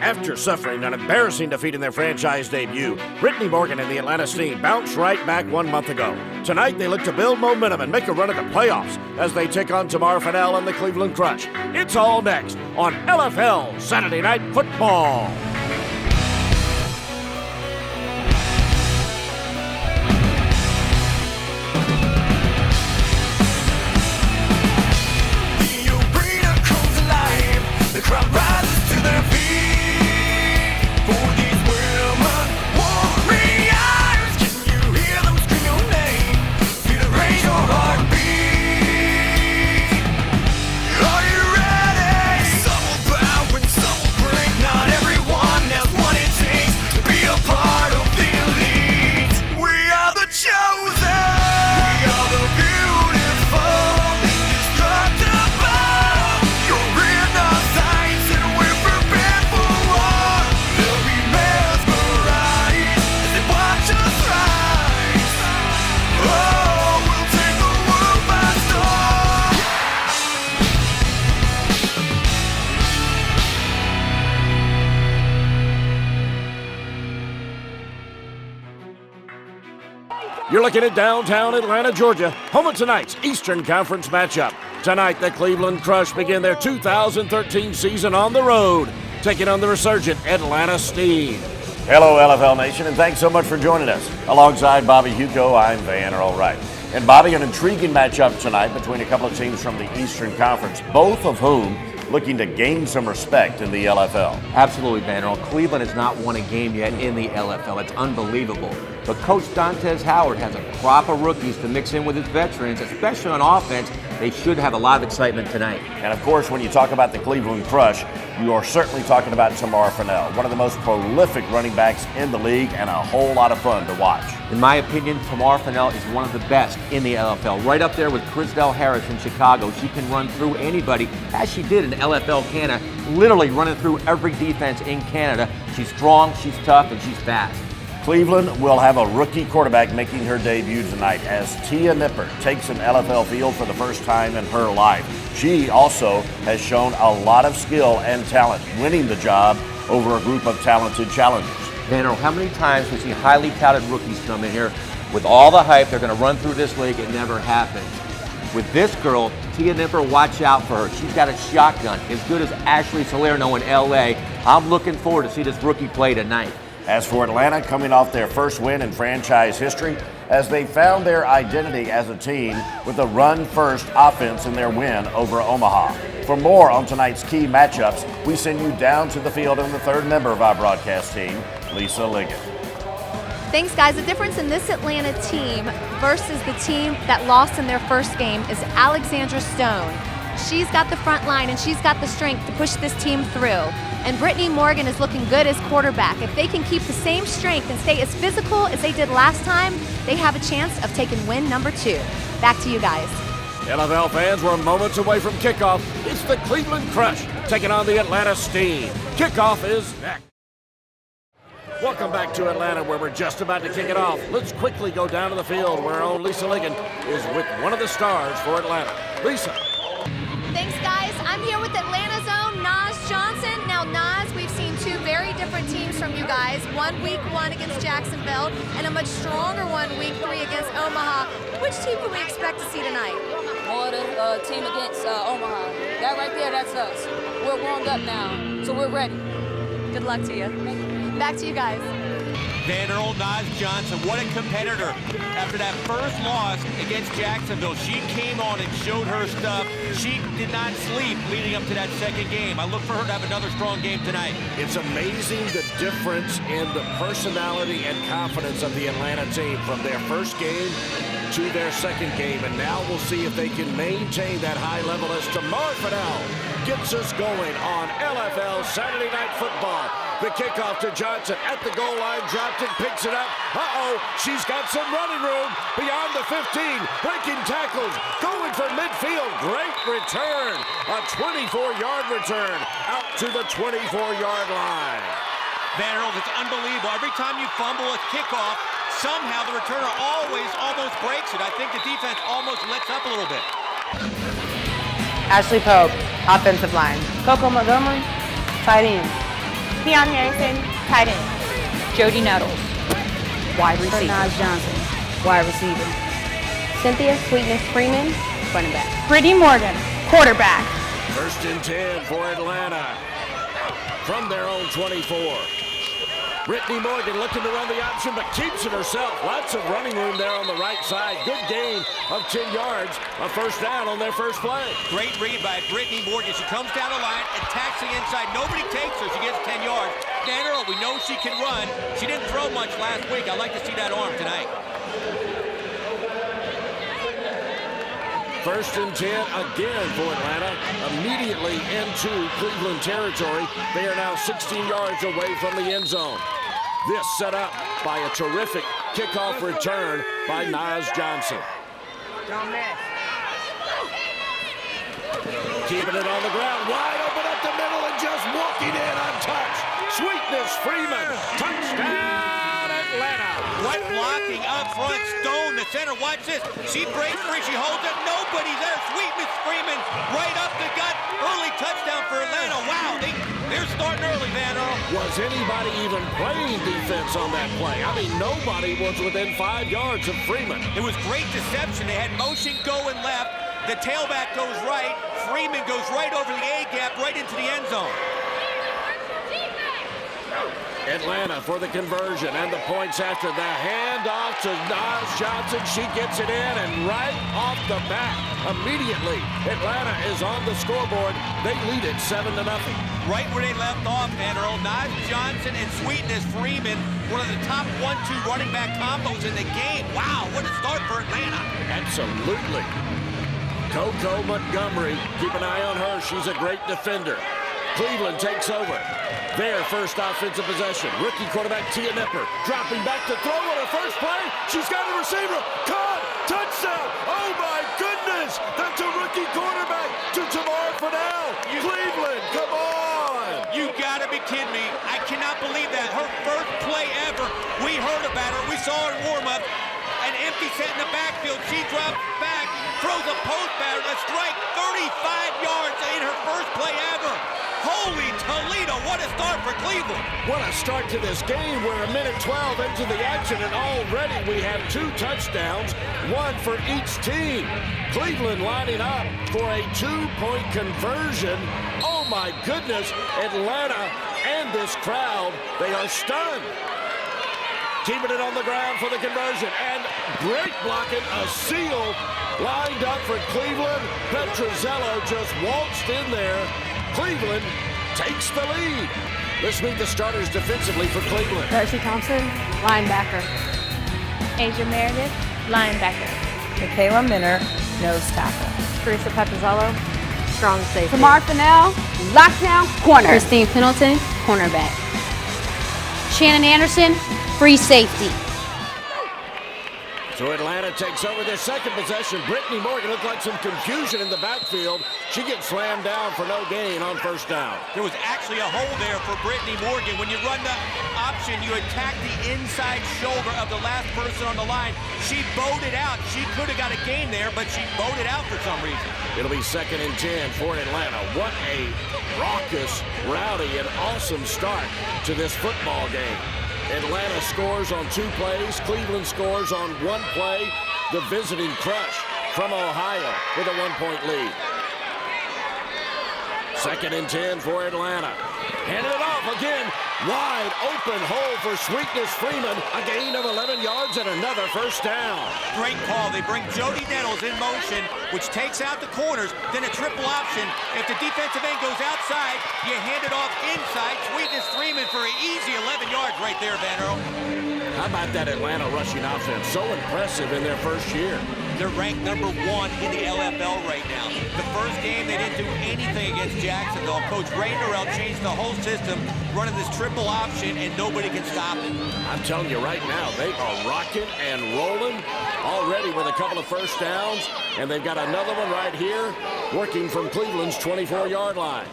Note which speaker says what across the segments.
Speaker 1: After suffering an embarrassing defeat in their franchise debut, Brittany Morgan and the Atlanta Steam bounced right back 1 month ago. Tonight, they look to build momentum and make a run at the playoffs as they take on Tamar Fennell and the Cleveland Crush. It's all next on LFL Saturday Night Football.
Speaker 2: The crowd rises to their feet for these women warriors. Can you hear them scream your name? Feel it raise your heartbeat. Are you ready? Some will bow and some will break. Not everyone has what it takes to be a part of the elite. We are the chosen. We are the beautiful, indestructible. You're in our sights and we're prepared for war. They'll be mesmerized as they watch us rise. Oh, we'll take the world by storm.
Speaker 1: You're looking at downtown Atlanta, Georgia, home of tonight's Eastern Conference matchup. Tonight, the Cleveland Crush begin their 2013 season on the road, taking on the resurgent Atlanta Steam. Hello, LFL Nation, and thanks so much for joining us. Alongside Bobby Hugo, I'm Van Earl Wright. And Bobby, an intriguing matchup tonight between a couple of teams from the Eastern Conference, both of whom looking to gain some respect in the LFL.
Speaker 3: Absolutely, Van Earl. Cleveland has not won a game yet in the LFL. It's unbelievable. But Coach Dantez Howard has a crop of rookies to mix in with his veterans, especially on offense. They should have a lot of excitement tonight.
Speaker 1: And of course, when you talk about the Cleveland Crush, you are certainly talking about Tamar Fennell, one of the most prolific running backs in the league and a whole lot of fun to watch.
Speaker 3: In my opinion, Tamar Fennell is one of the best in the LFL. Right up there with Chrisdell Harris in Chicago. She can run through anybody, as she did in LFL Canada, literally running through every defense in Canada. She's strong, she's tough, and she's fast.
Speaker 1: Cleveland will have a rookie quarterback making her debut tonight as Tia Nipper takes an LFL field for the first time in her life. She also has shown a lot of skill and talent, winning the job over a group of talented challengers.
Speaker 3: Van Earl, how many times we see highly touted rookies come in here with all the hype, they're going to run through this league, it never happens. With this girl, Tia Nipper, watch out for her. She's got a shotgun, as good as Ashley Salerno in LA. I'm looking forward to see this rookie play tonight.
Speaker 1: As for Atlanta, coming off their first win in franchise history, as they found their identity as a team with a run-first offense in their win over Omaha. For more on tonight's key matchups, we send you down to the field and the third member of our broadcast team, Lisa Liggett.
Speaker 4: Thanks, guys. The difference in this Atlanta team versus the team that lost in their first game is Alexandra Stone. She's got the front line and she's got the strength to push this team through. And Brittany Morgan is looking good as quarterback. If they can keep the same strength and stay as physical as they did last time, they have a chance of taking win number 2. Back to you guys.
Speaker 1: LFL fans, we're moments away from kickoff. It's the Cleveland Crush taking on the Atlanta Steam. Kickoff is next. Welcome back to Atlanta, where we're just about to kick it off. Let's quickly go down to the field where our own Lisa Liggett is with one of the stars for Atlanta. Lisa.
Speaker 4: Thanks, guys. I'm here with Atlanta's own Naz Johnson. Now, Naz, we've seen 2 very different teams from you guys. One week 1 against Jacksonville, and a much stronger one week 3 against Omaha. Which team can we expect to see tonight?
Speaker 5: More the team against Omaha. That right there, that's us. We're warmed up now, so we're ready.
Speaker 4: Good luck to you. Back to you guys.
Speaker 6: Van Earl, Naz Johnson, what a competitor. After that first loss against Jacksonville, she came on and showed her stuff. She did not sleep leading up to that second game. I look for her to have another strong game tonight.
Speaker 1: It's amazing the difference in the personality and confidence of the Atlanta team from their first game to their second game. And now we'll see if they can maintain that high level as Tamar Fennell gets us going on LFL Saturday Night Football. The kickoff to Johnson at the goal line, dropped it, picks it up. Uh-oh, she's got some running room beyond the 15, breaking tackles, going for midfield. Great return, a 24-yard return out to the 24-yard line.
Speaker 6: Van Earl, it's unbelievable. Every time you fumble a kickoff, somehow the returner always almost breaks it. I think the defense almost lets up a little bit.
Speaker 7: Ashley Pope, offensive line. Coco Montgomery, tight end. Keon Harrison, tight end.
Speaker 8: Jody Nettles, wide receiver.
Speaker 9: Naz Johnson, wide receiver.
Speaker 10: Cynthia Sweetness Freeman, running back.
Speaker 7: Brittany Morgan, quarterback.
Speaker 1: 1st and 10 for Atlanta from their own 24. Brittany Morgan looking to run the option, but keeps it herself. Lots of running room there on the right side. Good gain of 10 yards, a first down on their first play.
Speaker 6: Great read by Brittany Morgan. She comes down the line, attacks the inside. Nobody takes her. She gets 10 yards. Dan Earl, we know she can run. She didn't throw much last week. I'd like to see that arm tonight.
Speaker 1: 1st and 10 again for Atlanta. Immediately into Cleveland territory. They are now 16 yards away from the end zone. This set up by a terrific kickoff return by Naz Johnson.
Speaker 9: Don't miss.
Speaker 1: Keeping it on the ground, wide open up the middle and just walking in untouched. Sweetness Freeman, touchdown Atlanta.
Speaker 6: What blocking up front. Stone, the center, watch this. She breaks free, she holds it, nobody there. Sweetness Freeman right up the gut. Early touchdown for Atlanta. Wow, they're starting early, Van Earl.
Speaker 1: Was anybody even playing defense on that play? I mean, nobody was within 5 yards of Freeman.
Speaker 6: It was great deception. They had motion going left. The tailback goes right. Freeman goes right over the A-gap, right into the end zone.
Speaker 1: Atlanta for the conversion and the points after the handoff to Naz Johnson. She gets it in, and right off the bat, immediately, Atlanta is on the scoreboard. They lead it 7-0.
Speaker 6: Right where they left off, Van Earl. Naz Johnson and Sweetness Freeman, one of the top 1-2 running back combos in the game. Wow, what a start for Atlanta.
Speaker 1: Absolutely. Coco Montgomery, keep an eye on her. She's a great defender. Cleveland takes over. Their first offensive possession. Rookie quarterback Tia Nipper dropping back to throw on her first play. She's got a receiver. Caught. Touchdown. Oh, my goodness. That's a rookie quarterback to Tamar Fennell. Cleveland, come on.
Speaker 6: You got to be kidding me. I cannot believe that. Her first play ever. We heard about her. We saw her in warm-up. An empty set in the backfield. She drops back, throws a post batter, a strike, 35 yards in her first play ever. Holy Toledo, what a start for Cleveland.
Speaker 1: What a start to this game. We're a minute 12 into the action, and already we have 2 touchdowns, 1 for each team. Cleveland lining up for a 2-point conversion. Oh my goodness, Atlanta and this crowd, they are stunned. Keeping it on the ground for the conversion, and great blocking, a seal lined up for Cleveland. Petrozello just waltzed in there. Cleveland takes the lead. Let's meet the starters defensively for Cleveland.
Speaker 10: Darcy Thompson, linebacker.
Speaker 7: Asia Meredith, linebacker.
Speaker 9: Michaela Minner, nose tackle.
Speaker 10: Teresa Petrozello, strong safety.
Speaker 9: Tamar Fennell, lockdown corner.
Speaker 10: Christine Pendleton, cornerback. Shannon Anderson, free safety.
Speaker 1: So Atlanta takes over their second possession. Brittany Morgan looked like some confusion in the backfield. She gets slammed down for no gain on first down.
Speaker 6: There was actually a hole there for Brittany Morgan. When you run the option, you attack the inside shoulder of the last person on the line. She bowed it out. She could have got a gain there, but she bowed it out for some reason.
Speaker 1: It'll be 2nd and 10 for Atlanta. What a raucous, rowdy, and awesome start to this football game. Atlanta scores on 2 plays. Cleveland scores on 1 play. The visiting Crush from Ohio with a 1-point lead. 2nd and 10 for Atlanta. Handed it off again. Wide open hole for Sweetness Freeman. A gain of 11 yards and another first down.
Speaker 6: Great call. They bring Jody Nettles in motion, which takes out the corners, then a triple option. If the defensive end goes outside, you hand it off inside. Sweetness Freeman for an easy 11 yards right there, Van Earl.
Speaker 1: How about that Atlanta rushing offense? So impressive in their first year.
Speaker 6: They're ranked number 1 in the LFL right now. The first game, they didn't do anything against Jacksonville. Coach Ray Norrell changed the whole system, running this triple option, and nobody can stop it.
Speaker 1: I'm telling you right now, they are rocking and rolling already with a couple of first downs, and they've got another one right here, working from Cleveland's 24-yard line.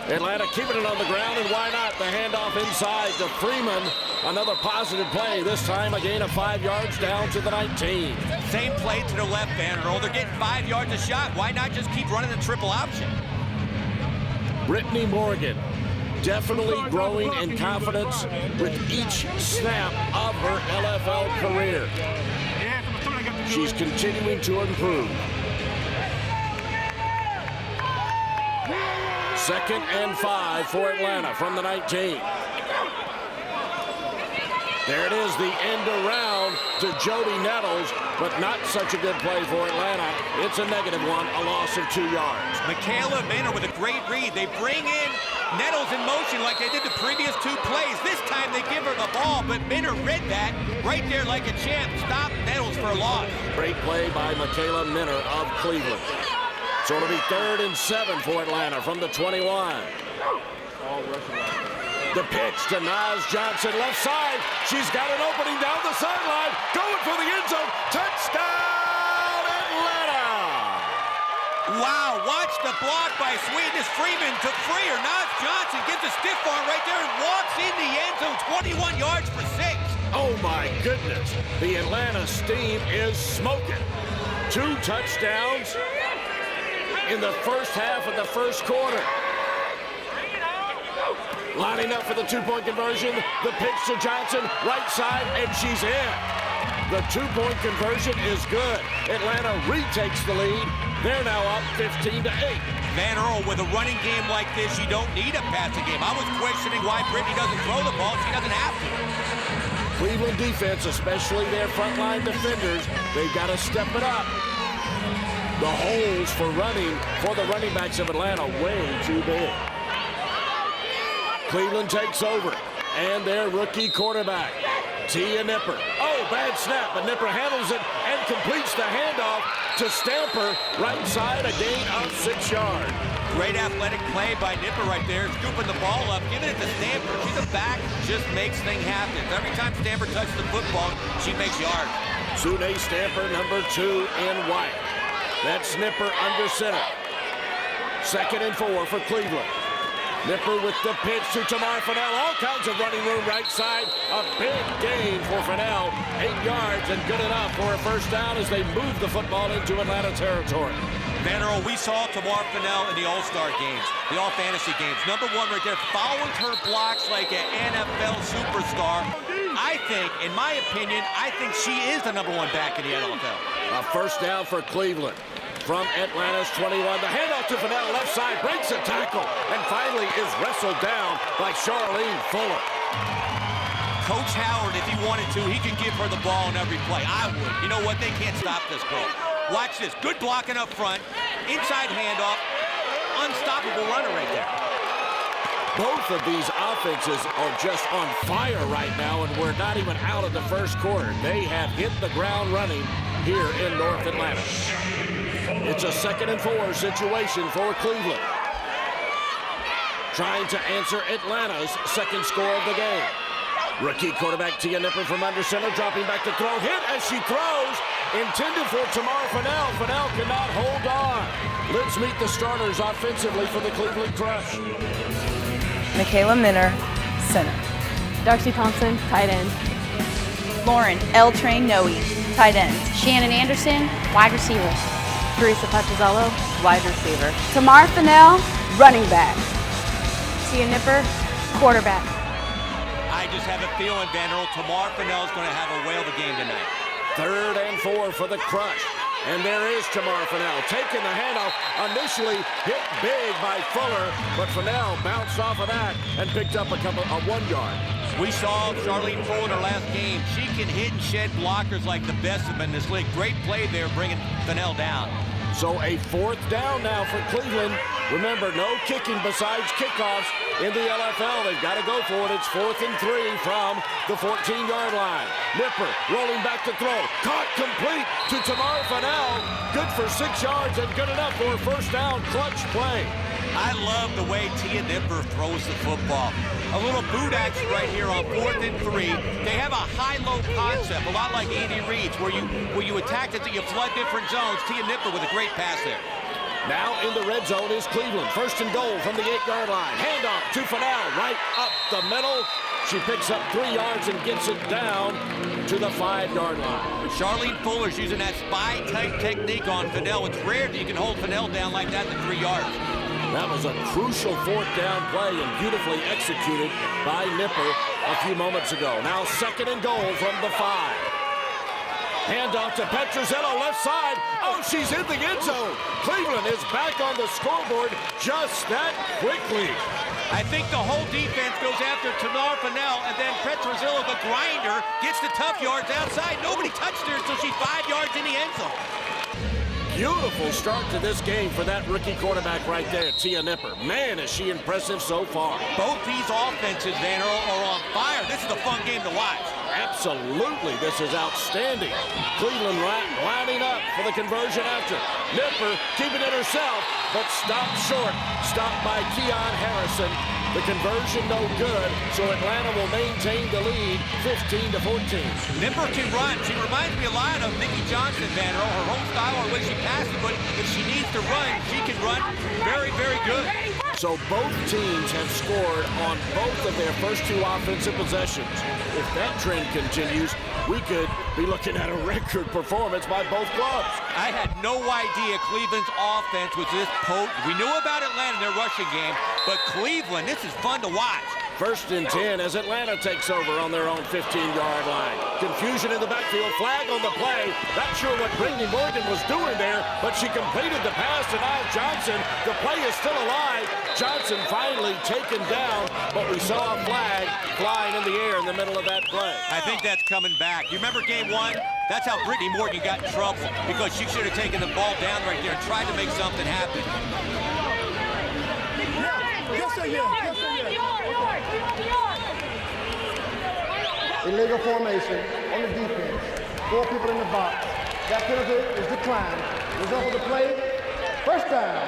Speaker 1: Atlanta keeping it on the ground, and why not? The handoff inside to Freeman. Another positive play, this time a gain of 5 yards down to the 19.
Speaker 6: Same play to the left, Van Earl. They're getting 5 yards a shot. Why not just keep running the triple option?
Speaker 1: Brittany Morgan definitely growing in confidence with each snap of her LFL career. She's continuing to improve. 2nd and 5 for Atlanta from the 19. There it is, the end around to Jody Nettles, but not such a good play for Atlanta. It's a -1, a loss of 2 yards.
Speaker 6: Michaela Minner with a great read. They bring in Nettles in motion like they did the previous 2 plays. This time they give her the ball, but Minner read that right there like a champ. Stop Nettles for a loss.
Speaker 1: Great play by Michaela Minner of Cleveland. So it'll be 3rd and 7 for Atlanta from the 21. The pitch to Naz Johnson, left side. She's got an opening down the sideline. Going for the end zone. Touchdown, Atlanta!
Speaker 6: Wow, watch the block by Sweetness Freeman to free her. Naz Johnson gets a stiff arm right there and walks in the end zone, 21 yards for 6.
Speaker 1: Oh, my goodness. The Atlanta Steam is smoking. 2 touchdowns in the first half of the first quarter. Lining up for the 2-point conversion. The pitch to Johnson, right side, and she's in. The 2-point conversion is good. Atlanta retakes the lead. They're now up 15-8.
Speaker 6: Van Earl, with a running game like this, you don't need a passing game. I was questioning why Brittany doesn't throw the ball. She doesn't have to.
Speaker 1: Cleveland defense, especially their frontline defenders, they've got to step it up. The holes for running for the running backs of Atlanta way too big. Cleveland takes over, and their rookie quarterback, Tia Nipper. Oh, bad snap, but Nipper handles it and completes the handoff to Stamper, right side, a gain of 6 yards.
Speaker 6: Great athletic play by Nipper right there, scooping the ball up, giving it to Stamper. She's a back, just makes things happen. Every time Stamper touches the football, she makes yards.
Speaker 1: Sune Stamper, number 2 in white. That's Nipper under center. 2nd and 4 for Cleveland. Nipper with the pitch to Tamar Fennell. All kinds of running room right side. A big gain for Fennell. 8 yards and good enough for a first down as they move the football into Atlanta territory.
Speaker 6: Van Earl, we saw Tamar Fennell in the All-Star games, the All-Fantasy games. Number 1 right there, follows her blocks like an NFL superstar. I think, in my opinion, I think she is the number 1 back in the NFL.
Speaker 1: A first down for Cleveland. From Atlanta's 21, the handoff to Fennell, left side, breaks a tackle, and finally is wrestled down by Charlene Fuller.
Speaker 6: Coach Howard, if he wanted to, he could give her the ball in every play. I would. You know what? They can't stop this girl. Watch this. Good blocking up front. Inside handoff. Unstoppable runner right there.
Speaker 1: Both of these offenses are just on fire right now, and we're not even out of the first quarter. They have hit the ground running here in North Atlanta. It's a 2nd and 4 situation for Cleveland. Trying to answer Atlanta's 2nd score of the game. Rookie quarterback Tia Nipper from under center, dropping back to throw. Hit as she throws. Intended for Tamar Fennell. Fennell cannot hold on. Let's meet the starters offensively for the Cleveland Crush.
Speaker 9: Michaela Minner, center.
Speaker 10: Darcy Thompson, tight end.
Speaker 9: Lauren L. Train Noe, tight end.
Speaker 10: Shannon Anderson, wide receiver. Teresa Patrizello,
Speaker 9: Wide receiver.
Speaker 10: Tamar Fennell,
Speaker 9: Running back.
Speaker 10: Tia Nipper, quarterback.
Speaker 6: I just have a feeling, Van Earl, Tamar Fennell's going to have a whale of a game tonight.
Speaker 1: 3rd and 4 for the Crush. And there is Tamar Fennell taking the handoff. Initially hit big by Fuller, but Fennell bounced off of that and picked up a 1 yard.
Speaker 6: We saw Charlene Fuller in her last game. She can hit and shed blockers like the best of them in this league. Great play there, bringing Fennell down.
Speaker 1: So a 4th down now for Cleveland. Remember, no kicking besides kickoffs in the LFL. They've got to go for it. It's 4th and 3 from the 14-yard line. Nipper rolling back to throw. Caught complete to Tamar Fennell. Good for 6 yards and good enough for a first down clutch play.
Speaker 6: I love the way Tia Nipper throws the football. A little boot action right here on 4th and 3. They have a high-low concept, a lot like Andy Reid's, where you attack it, you flood different zones. Tia Nipper with a great pass there.
Speaker 1: Now in the red zone is Cleveland. 1st and goal from the 8-yard line. Handoff to Fennell, right up the middle. She picks up 3 yards and gets it down to the 5-yard line.
Speaker 6: Charlene Fuller's using that spy-type technique on Fennell. It's rare that you can hold Fennell down like that to 3 yards.
Speaker 1: That was a crucial fourth down play and beautifully executed by Nipper a few moments ago. Now 2nd and goal from the 5. Handoff to Petruzzello, left side. Oh, she's in the end zone. Cleveland is back on the scoreboard just that quickly.
Speaker 6: I think the whole defense goes after Tamar Fennell, and then Petruzzello, the grinder, gets the tough yards outside. Nobody touched her until she's 5 yards in the end zone.
Speaker 1: Beautiful start to this game for that rookie quarterback right there, Tia Nipper. Man, is she impressive so far.
Speaker 6: Both these offenses, Van Earl, are on fire. This is a fun game to watch.
Speaker 1: Absolutely, this is outstanding. Cleveland lining up for the conversion after. Nipper keeping it herself, but stopped short. Stopped by Keon Harrison. The conversion no good, so Atlanta will maintain the lead 15-14.
Speaker 6: Nipper can run. She reminds me a lot of Nikki Johnson, Van Earl. Her whole style or the way she passes, but if she needs to run, she can run very, very good.
Speaker 1: So both teams have scored on both of their first 2 offensive possessions. If that trend continues, we could be looking at a record performance by both clubs.
Speaker 6: I had no idea Cleveland's offense was this potent. We knew about Atlanta in their rushing game, but Cleveland, this is fun to watch.
Speaker 1: 1st and 10 as Atlanta takes over on their own 15-yard line. Confusion in the backfield, flag on the play. Not sure what Brittany Morgan was doing there, but she completed the pass to Niall Johnson. The play is still alive. Johnson finally taken down, but we saw a flag flying in the air in the middle of that play.
Speaker 6: I think that's coming back. You remember game 1? That's how Brittany Morgan got in trouble, because she should have taken the ball down right there and tried to make something happen.
Speaker 11: Illegal formation on the defense. 4 people in the box. That penalty is declined. Result of the play, first down.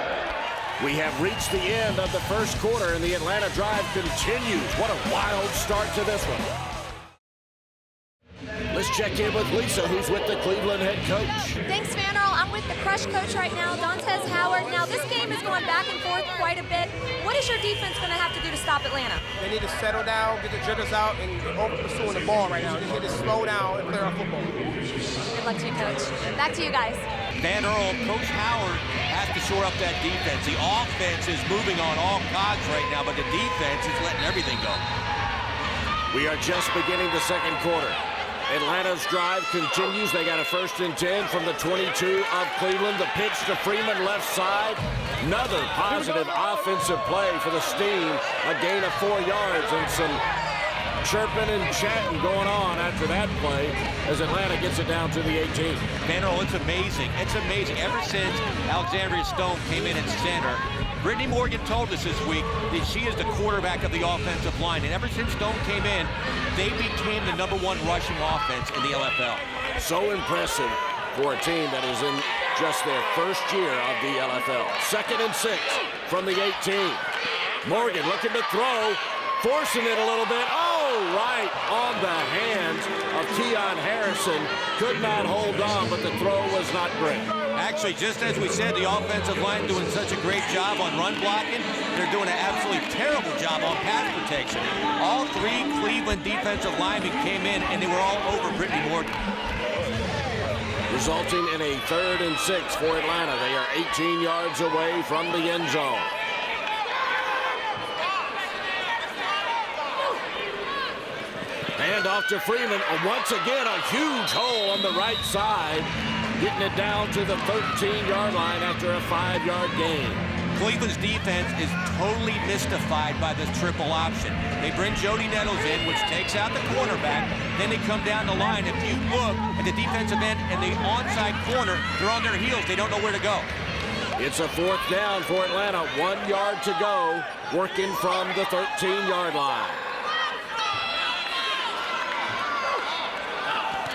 Speaker 1: We have reached the end of the first quarter, and the Atlanta drive continues. What a wild start to this one. Let's check in with Lisa, who's with the Cleveland head coach.
Speaker 4: Thanks, Van Earl. I'm with the Crush coach right now, Dantes Howard. Now, this game is going back and forth quite a bit. What is your defense going to have to do to stop Atlanta?
Speaker 12: They need to settle down, get the jitters out, and over pursuing the ball right now. They need to slow down and play our football.
Speaker 4: Good luck to you, Coach. Back to you guys.
Speaker 6: Van Earl, Coach Howard has to shore up that defense. The offense is moving on all cogs right now, but the defense is letting everything go.
Speaker 1: We are just beginning the second quarter. Atlanta's drive continues. They got a 1st and 10 from the 22 of Cleveland. The pitch to Freeman left side. Another positive offensive play for the Steam. A gain of 4 yards and some chirping and chatting going on after that play as Atlanta gets it down to the 18.
Speaker 6: Van Earl, it's amazing. It's amazing. Ever since Alexandria Stone came in at center, Brittany Morgan told us this week that she is the quarterback of the offensive line. And ever since Stone came in, they became the #1 rushing offense in the LFL.
Speaker 1: So impressive for a team that is in just their first year of the LFL. 2nd and 6 from the 18. Morgan looking to throw, forcing it a little bit. Oh, right on the hands of Keon Harrison. Could not hold on, but the throw was not great.
Speaker 6: Actually, just as we said, the offensive line doing such a great job on run blocking. They're doing an absolutely terrible job on pass protection. All 3 Cleveland defensive linemen came in, and they were all over Brittany Morgan.
Speaker 1: Resulting in a 3rd and 6 for Atlanta. They are 18 yards away from the end zone. Hand off to Freeman. Once again, a huge hole on the right side. Getting it down to the 13-yard line after a 5-yard gain.
Speaker 6: Cleveland's defense is totally mystified by this triple option. They bring Jody Nettles in, which takes out the cornerback. Then they come down the line. If you look at the defensive end and the onside corner, they're on their heels. They don't know where to go.
Speaker 1: It's a 4th down for Atlanta. 1 yard to go, working from the 13-yard line.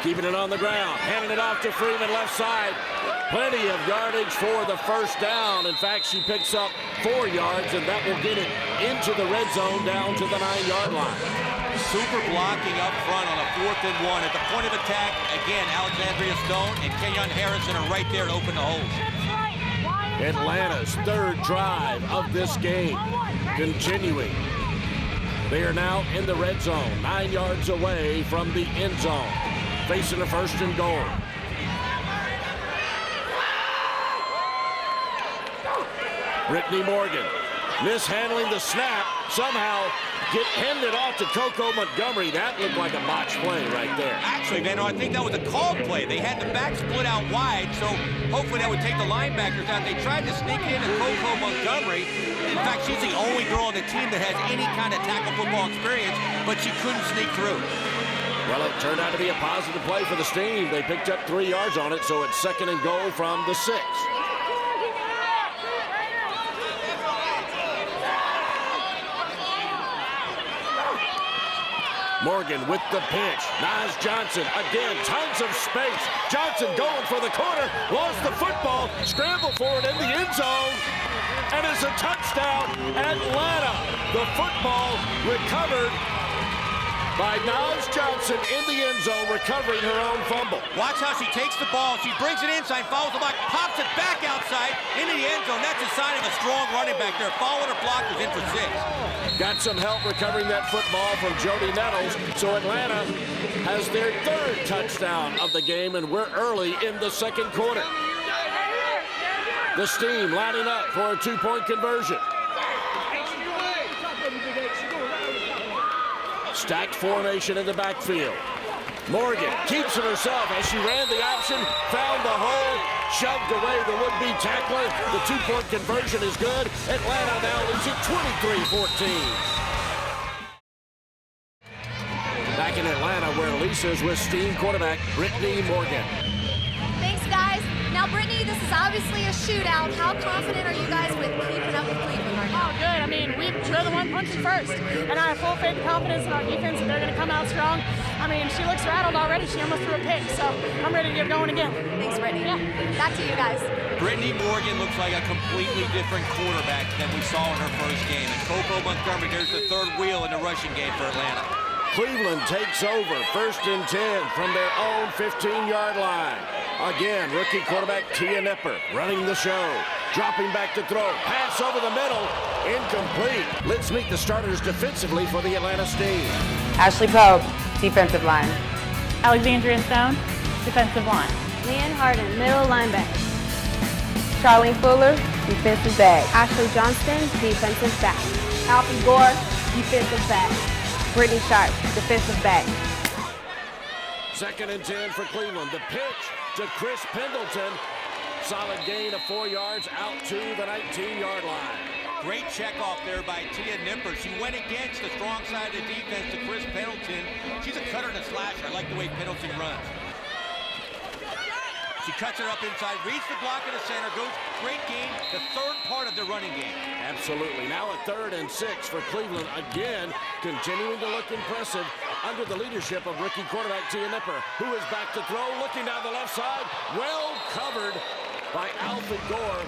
Speaker 1: Keeping it on the ground, handing it off to Freeman left side. Plenty of yardage for the first down. In fact, she picks up 4 yards, and that will get it into the red zone down to the 9-yard line.
Speaker 6: Super blocking up front on a 4th and 1. At the point of attack, again, Alexandria Stone and Keon Harrison are right there to open the holes.
Speaker 1: Atlanta's 3rd drive of this game continuing. They are now in the red zone, 9 yards away from the end zone. Facing a 1st and goal. Brittany Morgan mishandling the snap, somehow handed off to Coco Montgomery. That looked like a botched play right there.
Speaker 6: Actually, Vano, I think that was a called play. They had the back split out wide, so hopefully that would take the linebackers out. They tried to sneak in to Coco Montgomery. In fact, she's the only girl on the team that has any kind of tackle football experience, but she couldn't sneak through.
Speaker 1: Well, it turned out to be a positive play for the Steam. They picked up 3 yards on it, so it's 2nd and goal from the 6. Morgan with the pitch. Naz Johnson again, tons of space. Johnson going for the corner, lost the football, scramble for it in the end zone, and it's a touchdown, Atlanta. The football recovered by Naz Johnson in the end zone, recovering her own fumble.
Speaker 6: Watch how she takes the ball. She brings it inside, follows the block, pops it back outside into the end zone. That's a sign of a strong running back there. Following her block, was in for 6.
Speaker 1: Got some help recovering that football from Jody Nettles. So Atlanta has their 3rd touchdown of the game, and we're early in the 2nd quarter. The Steam lining up for a 2-point conversion. Stacked formation in the backfield. Morgan keeps it herself as she ran the option, found the hole, shoved away the would-be tackler. The 2-point conversion is good. Atlanta now leads it 23-14. Back in Atlanta where Lisa's with Steam quarterback Brittany Morgan.
Speaker 4: Thanks, guys. Now, Brittany, this is obviously a shootout. How confident are you guys with keeping up with Cleveland right now?
Speaker 13: Oh, good. I mean, we're the one punching first. And I have full faith and confidence in our defense that they're going to come out strong. I mean, she looks rattled already. She almost threw a pick, so I'm ready to get going again.
Speaker 4: Thanks, Brittany.
Speaker 13: Yeah.
Speaker 4: Back to you guys.
Speaker 6: Brittany Morgan looks like a completely different quarterback than we saw in her first game. And Coco Montgomery, there's the 3rd wheel in the rushing game for Atlanta.
Speaker 1: Cleveland takes over 1st and 10 from their own 15-yard line. Again, rookie quarterback Tia Nipper running the show. Dropping back to throw. Pass over the middle. Incomplete. Let's meet the starters defensively for the Atlanta Steam.
Speaker 8: Ashley Pope, defensive line.
Speaker 7: Alexandria Stone, defensive line.
Speaker 10: Leanne Harden, middle linebacker.
Speaker 8: Charlene Fuller, defensive back.
Speaker 10: Ashley Johnston, defensive back. Alfie Gore, defensive back.
Speaker 8: Brittany Sharp, defensive back.
Speaker 1: 2nd and 10 for Cleveland. The pitch to Chris Pendleton. Solid gain of 4 yards out to the 19-yard line.
Speaker 6: Great check off there by Tia Nipper. She went against the strong side of the defense to Chris Pendleton. She's a cutter and a slasher. I like the way Pendleton runs. She cuts her up inside, reads the block in the center, goes great game, the 3rd part of the running game.
Speaker 1: Absolutely. Now a 3rd and 6 for Cleveland. Again, continuing to look impressive under the leadership of rookie quarterback Tia Nipper, who is back to throw, looking down the left side. Well covered by Alfie Gore.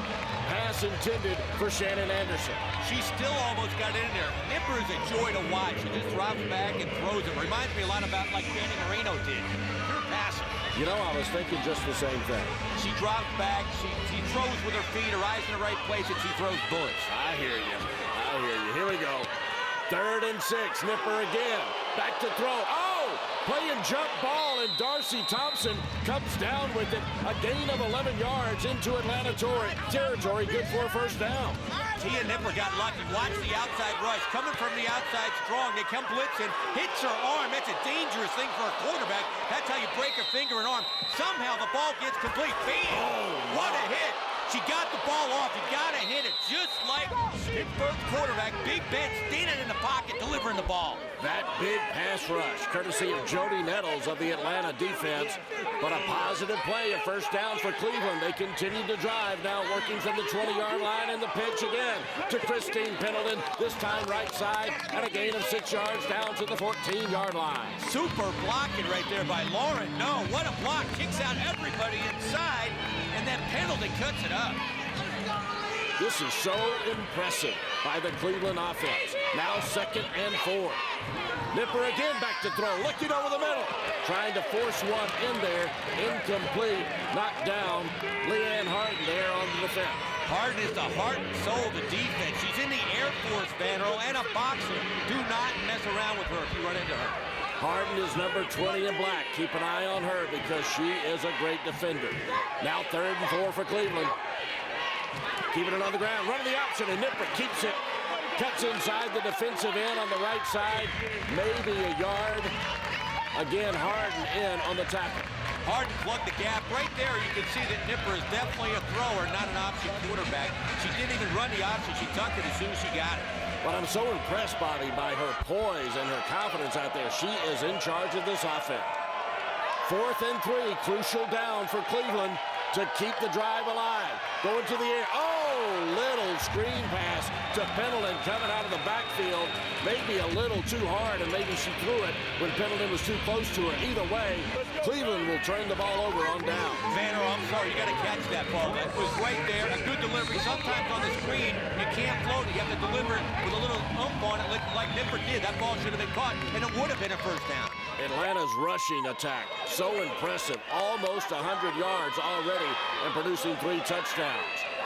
Speaker 1: Pass intended for Shannon Anderson.
Speaker 6: She still almost got in there. Nipper is a joy to watch. She just drops back and throws it. Reminds me a lot about like Danny Marino did. Pure passer.
Speaker 1: You know, I was thinking just the same thing.
Speaker 6: She drops back, she throws with her feet, her eyes in the right place, and she throws bullets.
Speaker 1: I hear you. I hear you. Here we go. 3rd and 6. Nipper again. Back to throw. Oh! Playing jump ball, and Darcy Thompson comes down with it. A gain of 11 yards into Atlanta territory. Good for a 1st down.
Speaker 6: Tia Nipper got lucky. Watch the outside rush. Coming from the outside strong. They come blitzing. Hits her arm. That's a dangerous thing for a quarterback. That's how you break a finger and arm. Somehow the ball gets complete. Bam! Oh, what a hit. She got the ball off. You got to hit it just like Pittsburgh quarterback Big Ben standing in the pocket delivering the ball.
Speaker 1: That big pass rush, courtesy of Jody Nettles of the Atlanta defense. But a positive play, a 1st down for Cleveland. They continue to drive, now working from the 20-yard line, and the pitch again to Christine Pendleton, this time right side, and a gain of 6 yards down to the 14-yard line.
Speaker 6: Super blocking right there by Lauren. No, what a block. Kicks out everybody inside, and then Pendleton cuts it up.
Speaker 1: This is so impressive by the Cleveland offense. Now 2nd and 4. Nipper again back to throw, looking over the middle. Trying to force one in there. Incomplete. Knocked down. Leanne Harden there on the defense.
Speaker 6: Harden is the heart and soul of the defense. She's in the Air Force, Van Earl, and a boxer. Do not mess around with her if you run into her.
Speaker 1: Harden is number 20 in black. Keep an eye on her because she is a great defender. Now 3rd and 4 for Cleveland. Keeping it on the ground, running the option, and Nipper keeps it Cuts inside the defensive end on the right side. Maybe a yard. Again, Harden in on the tackle.
Speaker 6: Harden plugged the gap. Right there, you can see that Nipper is definitely a thrower, not an option quarterback. She didn't even run the option. She tucked it as soon as she got it.
Speaker 1: But I'm so impressed, Bobby, by her poise and her confidence out there. She is in charge of this offense. 4th and 3, crucial down for Cleveland to keep the drive alive. Going to the air. Oh, little screen pass to Pendleton coming out of the backfield. Maybe a little too hard, and maybe she threw it when Pendleton was too close to her. Either way, Cleveland will turn the ball over on down.
Speaker 6: Vanner, I'm sorry, you got to catch that ball. That was right there. A good delivery. Sometimes on the screen, you can't float it. You have to deliver it with a little oomph on it like Nipper did. That ball should have been caught, and it would have been a first down.
Speaker 1: Atlanta's rushing attack, so impressive. Almost 100 yards already and producing 3 touchdowns.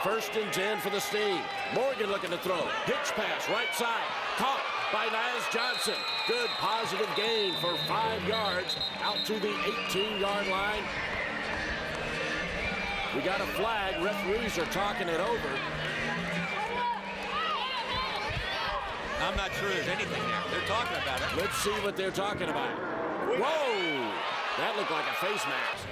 Speaker 1: 1st and 10 for the Steam. Morgan looking to throw. Pitch pass, right side. Caught by Nias Johnson. Good positive gain for 5 yards out to the 18-yard line. We got a flag. Referees are talking it over.
Speaker 6: I'm not sure there's anything there. They're talking about it.
Speaker 1: Let's see what they're talking about. Whoa! That looked like a face mask.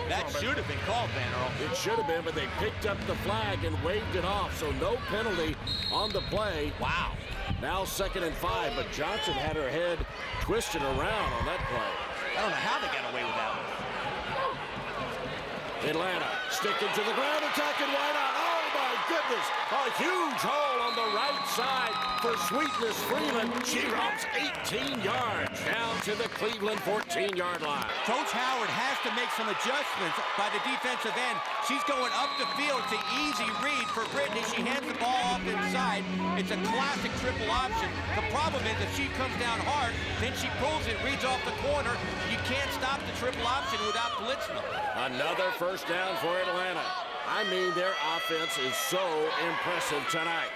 Speaker 6: That should have been called, Van Earl.
Speaker 1: It should have been, but they picked up the flag and waved it off, so no penalty on the play.
Speaker 6: Wow.
Speaker 1: Now 2nd and 5, but Johnson had her head twisted around on that play.
Speaker 6: I don't know how they got away with that one.
Speaker 1: Atlanta sticking to the ground, attacking wide out. Oh, my goodness. A huge hole on the right side for Sweetness Freeman. She romps 18 yards down to the Cleveland 14-yard line.
Speaker 6: Coach Howard has to make some adjustments by the defensive end. She's going up the field. It's an easy read for Brittany. She hands the ball off inside. It's a classic triple option. The problem is if she comes down hard, then she pulls it, reads off the corner. You can't stop the triple option without blitzing them.
Speaker 1: Another first down for Atlanta. I mean, their offense is so impressive tonight.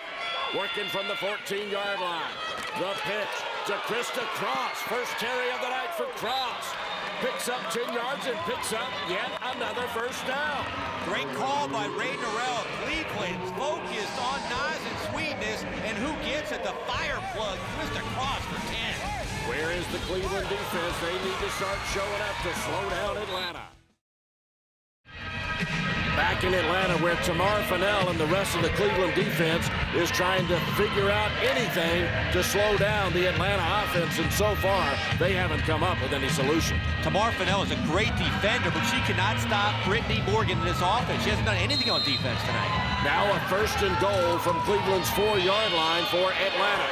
Speaker 1: Working from the 14-yard line. The pitch to Krista Cross. First carry of the night for Cross. Picks up 10 yards and picks up yet another first down.
Speaker 6: Great call by Ray Norrell. Cleveland's focused on Nias and Sweetness, and who gets it? The fire plug, Krista Cross for 10.
Speaker 1: Where is the Cleveland defense? They need to start showing up to slow down Atlanta. Back in Atlanta, where Tamar Fennell and the rest of the Cleveland defense is trying to figure out anything to slow down the Atlanta offense, and so far, they haven't come up with any solution.
Speaker 6: Tamar Fennell is a great defender, but she cannot stop Brittany Morgan in this offense. She hasn't done anything on defense tonight.
Speaker 1: Now a 1st and goal from Cleveland's 4-yard line for Atlanta.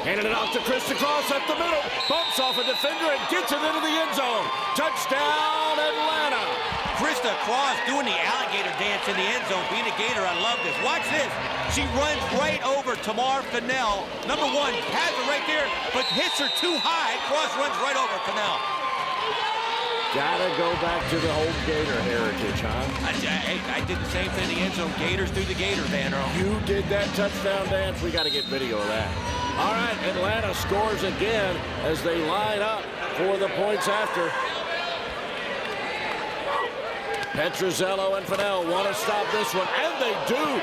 Speaker 1: Handed it off to Krista Cross up the middle. Bumps off a defender and gets it into the end zone. Touchdown, Atlanta.
Speaker 6: Krista Cross doing the alligator dance in the end zone. Being a Gator, I love this. Watch this. She runs right over Tamar Fennell. Number 1, has it right there, but hits her too high. Cross runs right over Fennell.
Speaker 1: Gotta go back to the whole Gator heritage, huh?
Speaker 6: I did the same thing in the end zone. Gators do the Gator, Van Earl.
Speaker 1: You did that touchdown dance. We got to get video of that. All right, Atlanta scores again as they line up for the points after. Petruzzello and Fennell want to stop this one, and they do.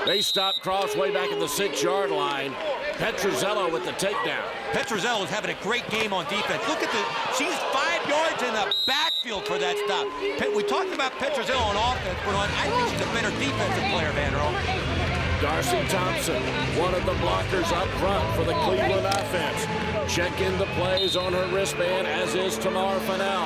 Speaker 1: They stop Cross way back at the 6-yard line. Petruzzello with the takedown.
Speaker 6: Petruzzello is having a great game on defense. Look at she's 5 yards in the backfield for that stop. We talked about Petruzzello on offense, but I think she's a better defensive player, Van Earl.
Speaker 1: Darcy Thompson, one of the blockers up front for the Cleveland offense. Checking the plays on her wristband, as is Tamar Fennell.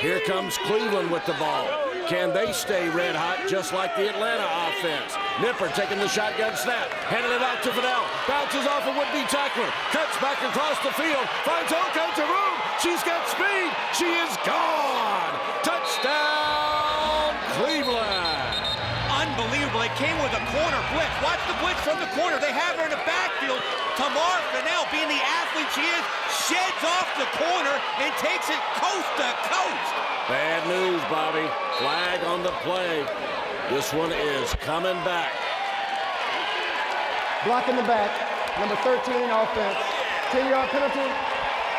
Speaker 1: Here comes Cleveland with the ball. Can they stay red hot just like the Atlanta offense? Nipper taking the shotgun snap, handing it out to Fennell. Bounces off a would-be tackler. Cuts back across the field. Finds all kinds of room. She's got speed. She is gone. Touchdown, Cleveland.
Speaker 6: Unbelievable. It came with a corner blitz. Watch the blitz from the corner. They have her in the backfield. Tamar Fennell, being the athlete she is, sheds off the corner and takes it coast to coast.
Speaker 1: Bad news, Bobby. Flag on the play. This one is coming back.
Speaker 11: Block in the back. Number 13 offense. 10-yard penalty.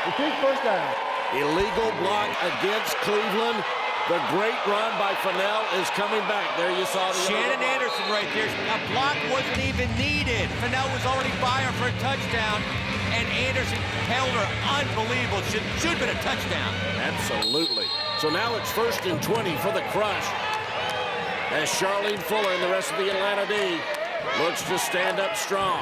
Speaker 11: Repeat first down.
Speaker 1: Illegal block against Cleveland. The great run by Fennell is coming back. There you saw the
Speaker 6: Shannon Anderson right there. A block wasn't even needed. Fennell was already by her for a touchdown, and Anderson held her. Unbelievable. Should have been a touchdown.
Speaker 1: Absolutely. So now it's 1st and 20 for the Crush, as Charlene Fuller and the rest of the Atlanta D looks to stand up strong.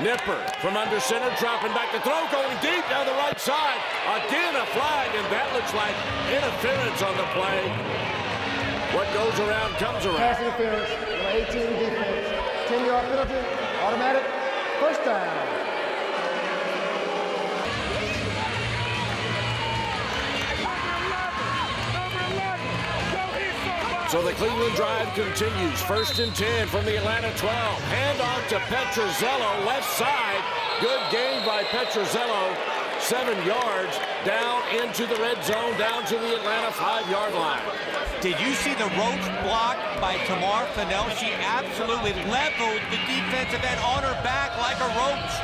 Speaker 1: Nipper from under center, dropping back to throw, going deep down the right side. Again, a flag, and that looks like interference on the play. What goes around comes around.
Speaker 11: Pass interference, number 18 defense. 10-yard penalty, automatic, first down.
Speaker 1: So the Cleveland drive continues. 1st and 10 from the Atlanta 12. Handoff to Petrozello, left side. Good gain by Petrozello. 7 yards down into the red zone, down to the Atlanta 5-yard line.
Speaker 6: Did you see the roach block by Tamar Fennell? She absolutely leveled the defensive end on her back like a roach.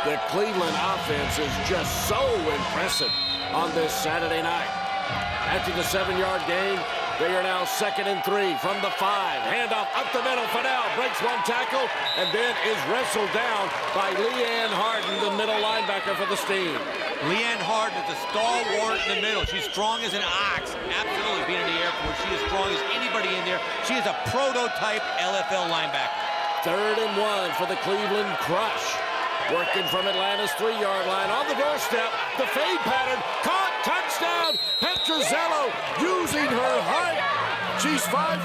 Speaker 1: The Cleveland offense is just so impressive on this Saturday night. After the 7-yard gain, they are now 2nd and 3 from the 5. Handoff up the middle. Fennell breaks one tackle and then is wrestled down by Leanne Harden, the middle linebacker for the Steam.
Speaker 6: Leanne Harden is a stalwart in the middle. She's strong as an ox. Absolutely, being in the Air Force, she is strong as anybody in there. She is a prototype LFL linebacker.
Speaker 1: 3rd and 1 for the Cleveland Crush. Working from Atlanta's 3-yard line on the doorstep. The fade pattern, caught, touchdown. Petrozello using her height. She's 5'9".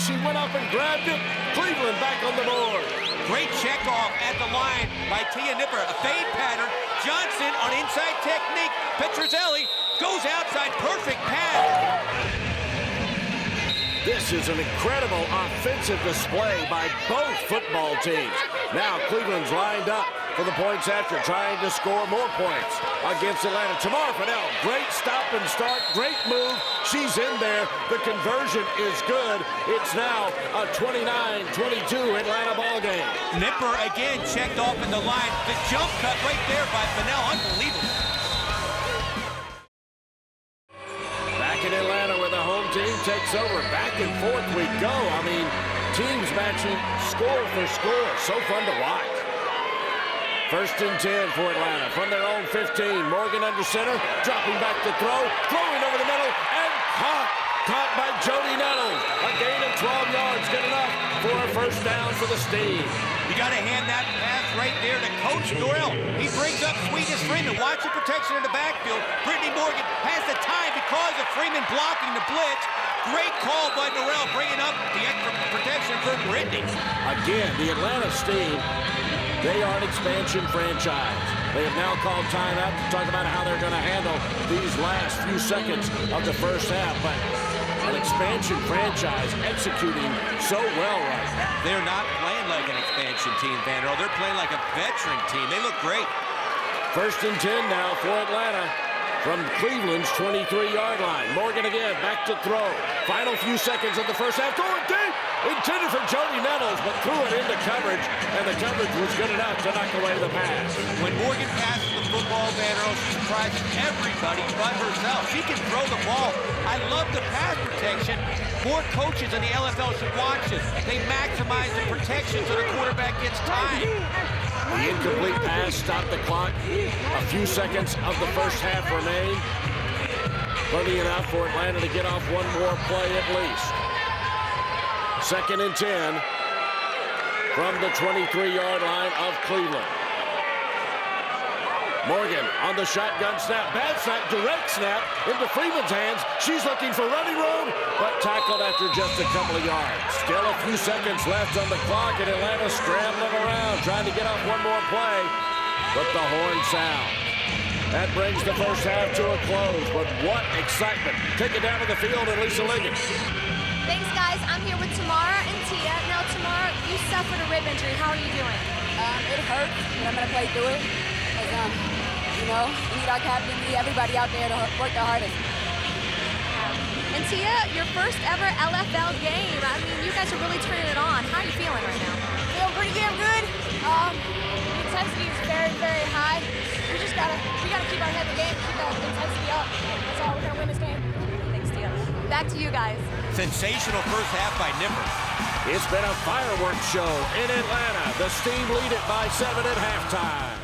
Speaker 1: She went up and grabbed it. Cleveland back on the board.
Speaker 6: Great check off at the line by Tia Nipper. A fade pattern. Johnson on inside technique. Petrozelli goes outside. Perfect pass.
Speaker 1: This is an incredible offensive display by both football teams. Now Cleveland's lined up for the points after, trying to score more points against Atlanta. Tamar Fennell, great stop and start, great move. She's in there. The conversion is good. It's now a 29-22 Atlanta ball game.
Speaker 6: Nipper again checked off in the line. The jump cut right there by Fennell. Unbelievable.
Speaker 1: Back in Atlanta where the home team takes over. Back and forth we go. I mean, teams matching score for score. So fun to watch. 1st and 10 for Atlanta from their own 15. Morgan under center, dropping back to throw, throwing over the middle, and caught by Jody Nettles. A gain of 12 yards, good enough for a first down for the Steam.
Speaker 6: You got to hand that pass right there to Coach Norrell. He brings up Sweetness Freeman. Watch the protection in the backfield. Brittany Morgan has the time because of Freeman blocking the blitz. Great call by Norrell, bringing up the extra protection for Brittany.
Speaker 1: Again, the Atlanta Steam, they are an expansion franchise. They have now called timeout to talk about how they're going to handle these last few seconds of the first half. But an expansion franchise executing so well right now.
Speaker 6: They're not playing like an expansion team, Vanderbilt. They're playing like a veteran team. They look great.
Speaker 1: 1st and 10 now for Atlanta from Cleveland's 23-yard line. Morgan again, back to throw. Final few seconds of the first half. Going deep! Intended for Jody Nettles, but threw it into coverage, and the coverage was good enough to knock away the pass.
Speaker 6: When Morgan passes the football, Vanderbilt, she surprises everybody but herself. She can throw the ball. I love the pass protection. More coaches in the LFL should watch this. They maximize the protection so the quarterback gets time.
Speaker 1: The incomplete pass stopped the clock. A few seconds of the first half remain. Plenty enough for Atlanta to get off one more play at least. 2nd and 10 from the 23-yard line of Cleveland. Morgan on the shotgun snap. Bad snap, direct snap into Freeman's hands. She's looking for running room, but tackled after just a couple of yards. Still a few seconds left on the clock, and Atlanta scrambling around, trying to get off one more play, but the horn sounds. That brings the first half to a close, but what excitement. Take it down to the field and Lisa Liggins.
Speaker 4: Thanks, guys. I'm here with Tamara and Tia. Now, Tamara, you suffered a rib injury. How are you doing?
Speaker 5: It hurts, but I'm going to play through it. Because, we need our captain, we need everybody out there to work the hardest.
Speaker 4: And Tia, your first ever LFL game. I mean, you guys are really turning it on. How are you feeling right now?
Speaker 13: Feeling pretty damn good. The intensity is very, very high. We gotta keep our head in the game, keep that intensity up. That's all. We're gonna win this game.
Speaker 4: Thanks, Tia. That Back to you guys.
Speaker 6: Sensational first half by Nipper.
Speaker 1: It's been a fireworks show in Atlanta. The Steam lead it by 7 at halftime.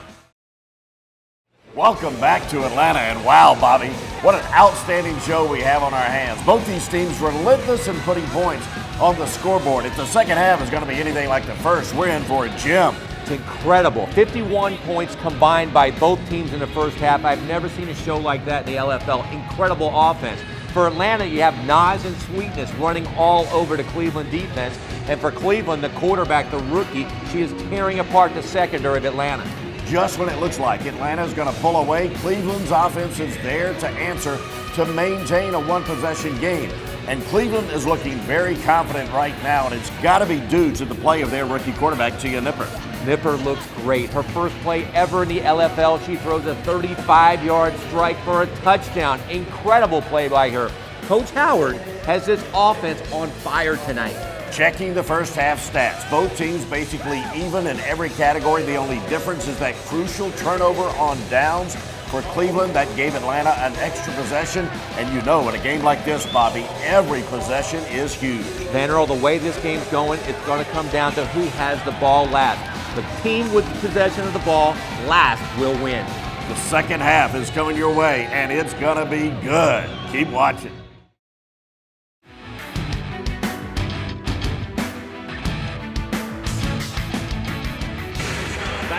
Speaker 14: Welcome back to Atlanta, and wow, Bobby, what an outstanding show we have on our hands. Both these teams relentless in putting points on the scoreboard. If the second half is going to be anything like the first, we're in for a gem.
Speaker 3: It's incredible. 51 points combined by both teams in the first half. I've never seen a show like that in the LFL. Incredible offense. For Atlanta, you have Nas and Sweetness running all over the Cleveland defense. And for Cleveland, the quarterback, the rookie, she is tearing apart the secondary of Atlanta.
Speaker 14: Just when it looks like Atlanta's going to pull away, Cleveland's offense is there to answer to maintain a one-possession game. And Cleveland is looking very confident right now, and it's got to be due to the play of their rookie quarterback, Tia Nipper.
Speaker 3: Nipper looks great. Her first play ever in the LFL, she throws a 35-yard strike for a touchdown. Incredible play by her. Coach Howard has this offense on fire tonight.
Speaker 14: Checking the first half stats, both teams basically even in every category. The only difference is that crucial turnover on downs for Cleveland that gave Atlanta an extra possession. And you know, in a game like this, Bobby, every possession is huge.
Speaker 3: Van Earl, the way this game's going, it's going to come down to who has the ball last. The team with possession of the ball last will win.
Speaker 14: The second half is coming your way, and it's going to be good. Keep watching.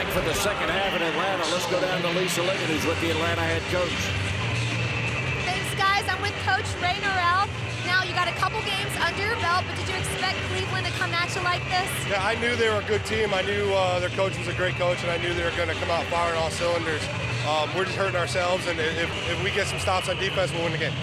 Speaker 1: For the second half in Atlanta, let's go down to Lisa Liggett, who's with the Atlanta head coach.
Speaker 4: Thanks, guys. I'm with Coach Ray Norrell. Now, you got a couple games under your belt, but did you expect Cleveland to come at you like this?
Speaker 12: Yeah, I knew they were a good team. I knew their coach was a great coach, and I knew they were going to come out firing all cylinders. We're just hurting ourselves, and if we get some stops on defense, we'll win the game.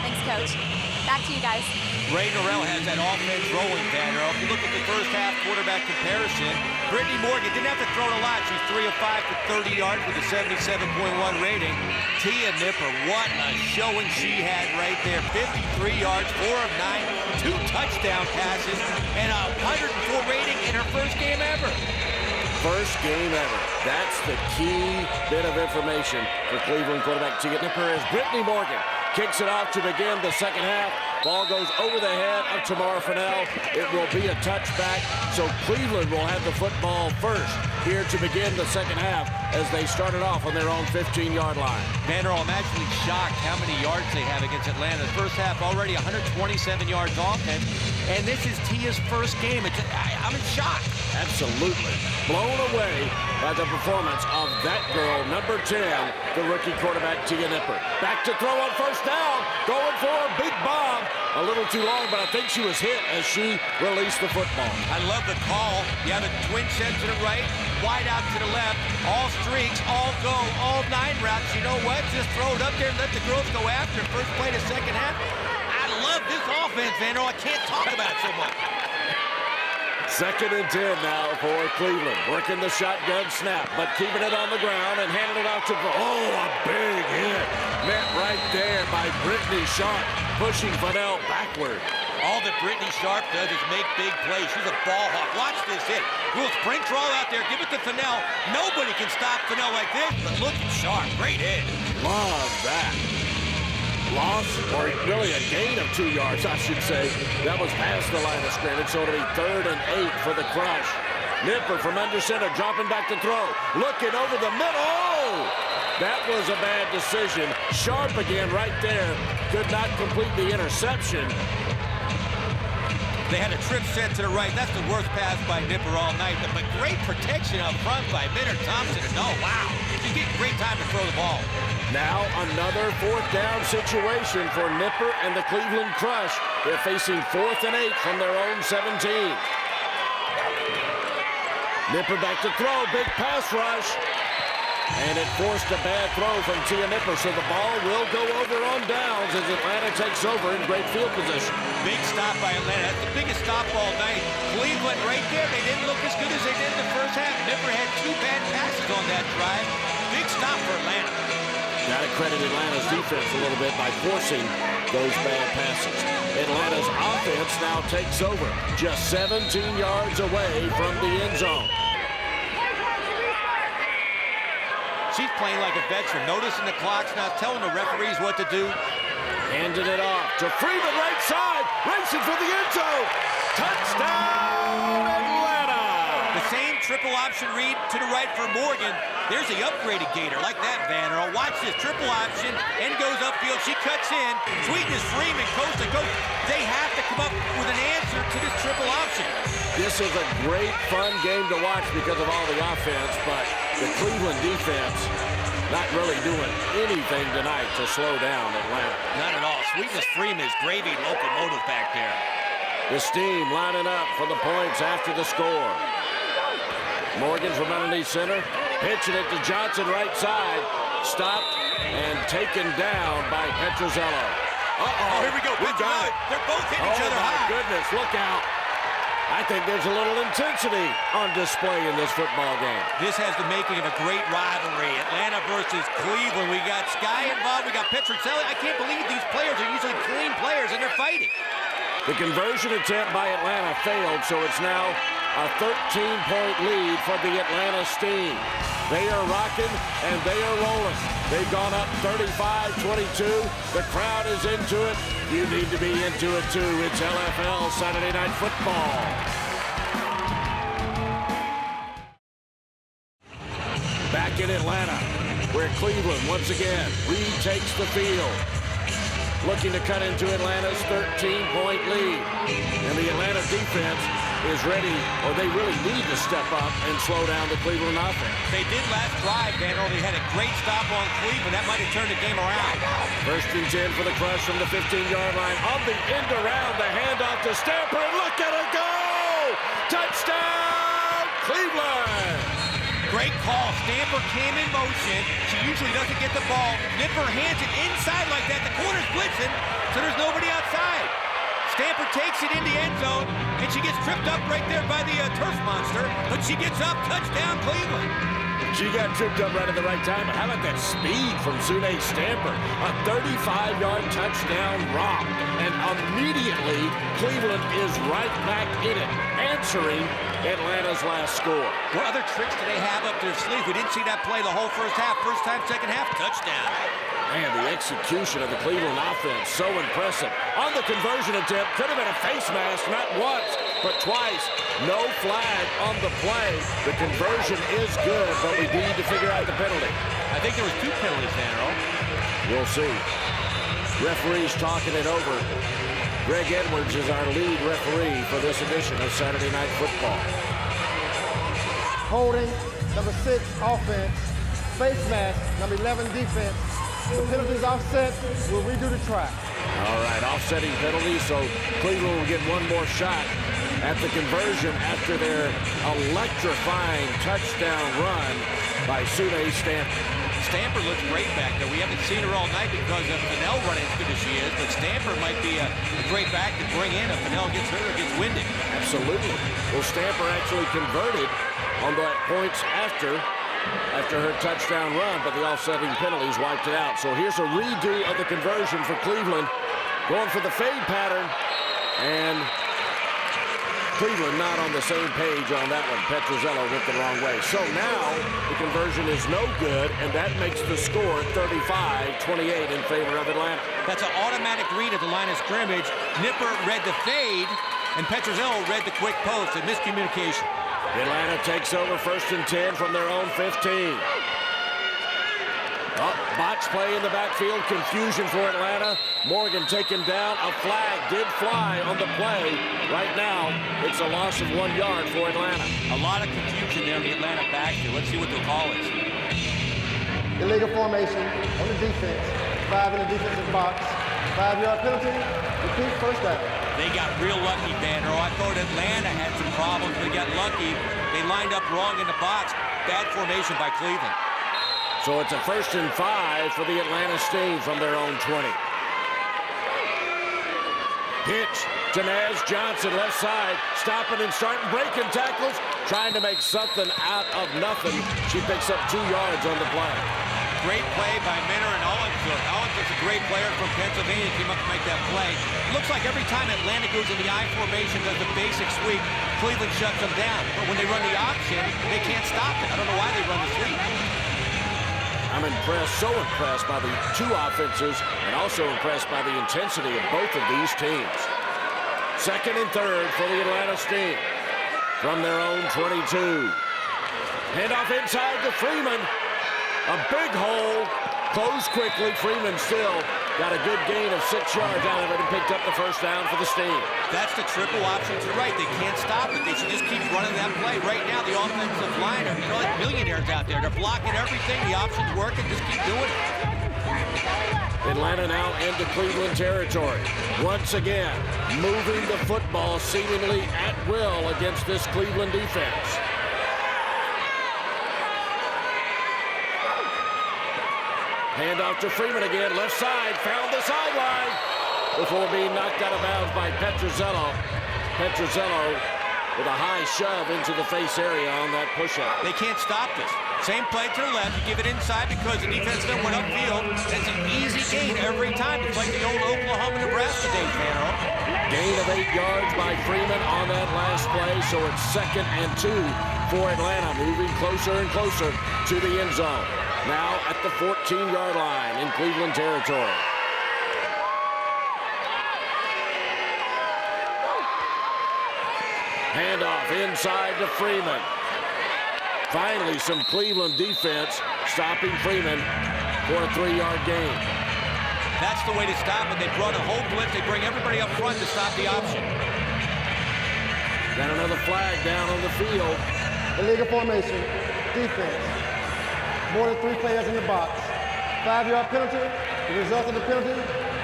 Speaker 4: Thanks, Coach. Back to you guys.
Speaker 6: Ray Norrell has that offense rolling, Van Earl. If you look at the first half quarterback comparison, Brittany Morgan didn't have to throw it a lot. She's 3 of 5 for 30 yards with a 77.1 rating. Tia Nipper, what a showing she had right there. 53 yards, 4 of 9, 2 touchdown passes, and a 104 rating in her first game ever.
Speaker 1: First game ever. That's the key bit of information for Cleveland quarterback Tia Nipper as Brittany Morgan kicks it off to begin the second half. Ball goes over the head of Tamara Fennell. It will be a touchback, so Cleveland will have the football first here to begin the second half as they started off on their own 15-yard line.
Speaker 6: Van Earl, I'm actually shocked how many yards they have against Atlanta. The first half already 127 yards offense, and this is Tia's first game. I'm in shock.
Speaker 1: Absolutely. Blown away by the performance of that girl, number 10, the rookie quarterback Tia Nipper. Back to throw on first down, going for a big bomb. A little too long, but I think she was hit as she released the football.
Speaker 6: I love the call. You have a twin set to the right, wide out to the left, all streaks, all go, all 9 routes. You know what? Just throw it up there and let the girls go after. First play to second half. I love this offense, Van Earl. I can't talk about it so much.
Speaker 1: Second and 10 now for Cleveland. Working the shotgun snap, but keeping it on the ground and handing it out to, a big hit. Met right there by Brittany Sharp, pushing Fennell backward.
Speaker 6: All that Brittany Sharp does is make big plays. She's a ball hawk. Watch this hit. We'll sprint draw out there. Give it to Fennell. Nobody can stop Fennell like this, but look at Sharp. Great hit.
Speaker 1: Love that. Loss, or really a gain of 2 yards, I should say. That was past the line of scrimmage, so it'll be 3rd and 8 for the Crush. Nipper from under center, dropping back to throw. Looking over the middle. Oh! That was a bad decision. Sharp again right there. Could not complete the interception.
Speaker 6: They had a trip set to the right. That's the worst pass by Nipper all night. But great protection up front by Minner Thompson. And oh, wow. She's getting great time to throw the ball.
Speaker 1: Now another 4th down situation for Nipper and the Cleveland Crush. They're facing 4th and 8 from their own 17. Nipper back to throw. Big pass rush. And it forced a bad throw from Tia Nipper, so the ball will go over on downs as Atlanta takes over in great field position.
Speaker 6: Big stop by Atlanta. That's the biggest stop all night. Cleveland right there. They didn't look as good as they did in the first half. Nipper had 2 bad passes on that drive. Big stop for Atlanta.
Speaker 1: Got to credit Atlanta's defense a little bit by forcing those bad passes. Atlanta's offense now takes over, just 17 yards away from the end zone.
Speaker 6: She's playing like a veteran, noticing the clocks, not telling the referees what to do.
Speaker 1: Handed it off to Freeman, right side, racing for the end zone. Touchdown, Atlanta!
Speaker 6: The same triple option read to the right for Morgan. There's the upgraded Gator, like that, Van Earl. Watch this triple option, and goes upfield. She cuts in. Sweetness, Freeman, coast to coast. They have to come up with an answer to this triple option.
Speaker 1: This is a great, fun game to watch because of all the offense, but the Cleveland defense not really doing anything tonight to slow down Atlanta.
Speaker 6: Not at all. Sweetness, Freeman is gravy locomotive back there.
Speaker 1: The Steam lining up for the points after the score. Morgan from underneath center, pitching it to Johnson right side, stopped and taken down by Petrozello.
Speaker 6: Oh, here we go.
Speaker 1: We got it.
Speaker 6: They're both hitting each other high.
Speaker 1: Oh, my goodness, look out. I think there's a little intensity on display in this football game.
Speaker 6: This has the making of a great rivalry. Atlanta versus Cleveland. We got Sky involved. We got Petrozello. I can't believe these players are usually clean players, and they're fighting.
Speaker 1: The conversion attempt by Atlanta failed, so it's now a 13-point lead for the Atlanta Steam. They are rocking and they are rolling. They've gone up 35-22. The crowd is into it. You need to be into it too. It's LFL Saturday Night Football. Back in Atlanta, where Cleveland once again retakes the field, looking to cut into Atlanta's 13-point lead. And the Atlanta defense is ready, or they really need to step up and slow down the Cleveland offense.
Speaker 6: They did last drive, Van Earl. They had a great stop on Cleveland. That might have turned the game around.
Speaker 1: 1st and 10 for the Crush from the 15-yard line. On the end around, the handoff to Stamper, and look at it go! Touchdown, Cleveland!
Speaker 6: Great call. Stamper came in motion. She usually doesn't get the ball. Nipper hands it inside like that. The corner's blitzing, so there's nobody outside. Stamper takes it in the end zone, and she gets tripped up right there by the turf monster, but she gets up. Touchdown, Cleveland.
Speaker 1: She got tripped up right at the right time, but how about that speed from Sune Stamper? A 35-yard touchdown romp, and immediately Cleveland is right back in it, answering Atlanta's last score.
Speaker 6: What other tricks do they have up their sleeve? We didn't see that play the whole first half. First time, second half, touchdown.
Speaker 1: Man, the execution of the Cleveland offense, so impressive. On the conversion attempt, could have been a face mask, not once, but twice. No flag on the play. The conversion is good, but we need to figure out the penalty.
Speaker 6: I think there was 2 penalties, Van Earl.
Speaker 1: We'll see. Referees talking it over. Greg Edwards is our lead referee for this edition of Saturday Night Football.
Speaker 11: Holding, number 6, offense. Face mask, number 11, defense. The penalties offset. We'll redo the track.
Speaker 1: All right, offsetting penalties, so Cleveland will get one more shot at the conversion after their electrifying touchdown run by Sune Stamper.
Speaker 6: Stamper looks great back there. We haven't seen her all night because of Fennell running as good as she is, but Stamper might be a great back to bring in if Fennell gets hurt or gets winded.
Speaker 1: Absolutely. Well, Stamper actually converted on that points after her touchdown run, but the offsetting penalties wiped it out. So here's a redo of the conversion for Cleveland, going for the fade pattern, and Cleveland not on the same page on that one. Petrozello went the wrong way. So now the conversion is no good, and that makes the score 35-28 in favor of Atlanta.
Speaker 6: That's an automatic read at the line of scrimmage. Nipper read the fade, and Petrozello read the quick post. A miscommunication.
Speaker 1: Atlanta takes over 1st and 10 from their own 15. Box play in the backfield, confusion for Atlanta. Morgan taken down, a flag did fly on the play. Right now, it's a loss of 1 yard for Atlanta.
Speaker 6: A lot of confusion there in the Atlanta backfield. Let's see what the call is.
Speaker 11: Illegal formation on the defense. 5 in the defensive box. 5-yard penalty. Repeat, first down.
Speaker 6: They got real lucky, Van Earl. I thought Atlanta had some problems. They got lucky. They lined up wrong in the box. Bad formation by Cleveland.
Speaker 1: So it's a 1st and 5 for the Atlanta Steam from their own 20. Pitch to Naz Johnson, left side, stopping and starting, breaking tackles, trying to make something out of nothing. She picks up 2 yards on the play.
Speaker 6: Great play by Minner and Ollinsworth. Ollinsworth's a great player from Pennsylvania, came up to make that play. Looks like every time Atlanta goes in the I formation, does the basic sweep, Cleveland shuts them down. But when they run the option, they can't stop it. I don't know why they run the sweep.
Speaker 1: I I'm impressed, so impressed by the two offenses and also impressed by the intensity of both of these teams. Second and third for the Atlanta Steam from their own 22. Handoff inside to Freeman. A big hole. Closed quickly. Freeman still got a good gain of 6 yards out of it and picked up the first down for the Steam.
Speaker 6: That's the triple option to the right. They can't stop it. They should just keep running that play. Right now, the offensive line are like millionaires out there. They're blocking everything. The option's working. Just keep doing it.
Speaker 1: Atlanta now into Cleveland territory. Once again, moving the football seemingly at will against this Cleveland defense. Handoff to Freeman again, left side, found the sideline before being knocked out of bounds by Petrozello. Petrozello with a high shove into the face area on that push-up.
Speaker 6: They can't stop this. Same play to the left, you give it inside because the defense then went upfield. It's an easy gain every time. It's like the old Oklahoma-Nebraska days, Van Earl.
Speaker 1: Gain of 8 yards by Freeman on that last play, so it's 2nd and 2 for Atlanta, moving closer and closer to the end zone. Now at the 14-yard line in Cleveland territory. Handoff inside to Freeman. Finally, some Cleveland defense stopping Freeman for a 3-yard gain.
Speaker 6: That's the way to stop it. They brought a whole blitz. They bring everybody up front to stop the option.
Speaker 1: Got another flag down on the field.
Speaker 11: Illegal formation, defense. More than 3 players in the box. 5-yard penalty. The result of the penalty,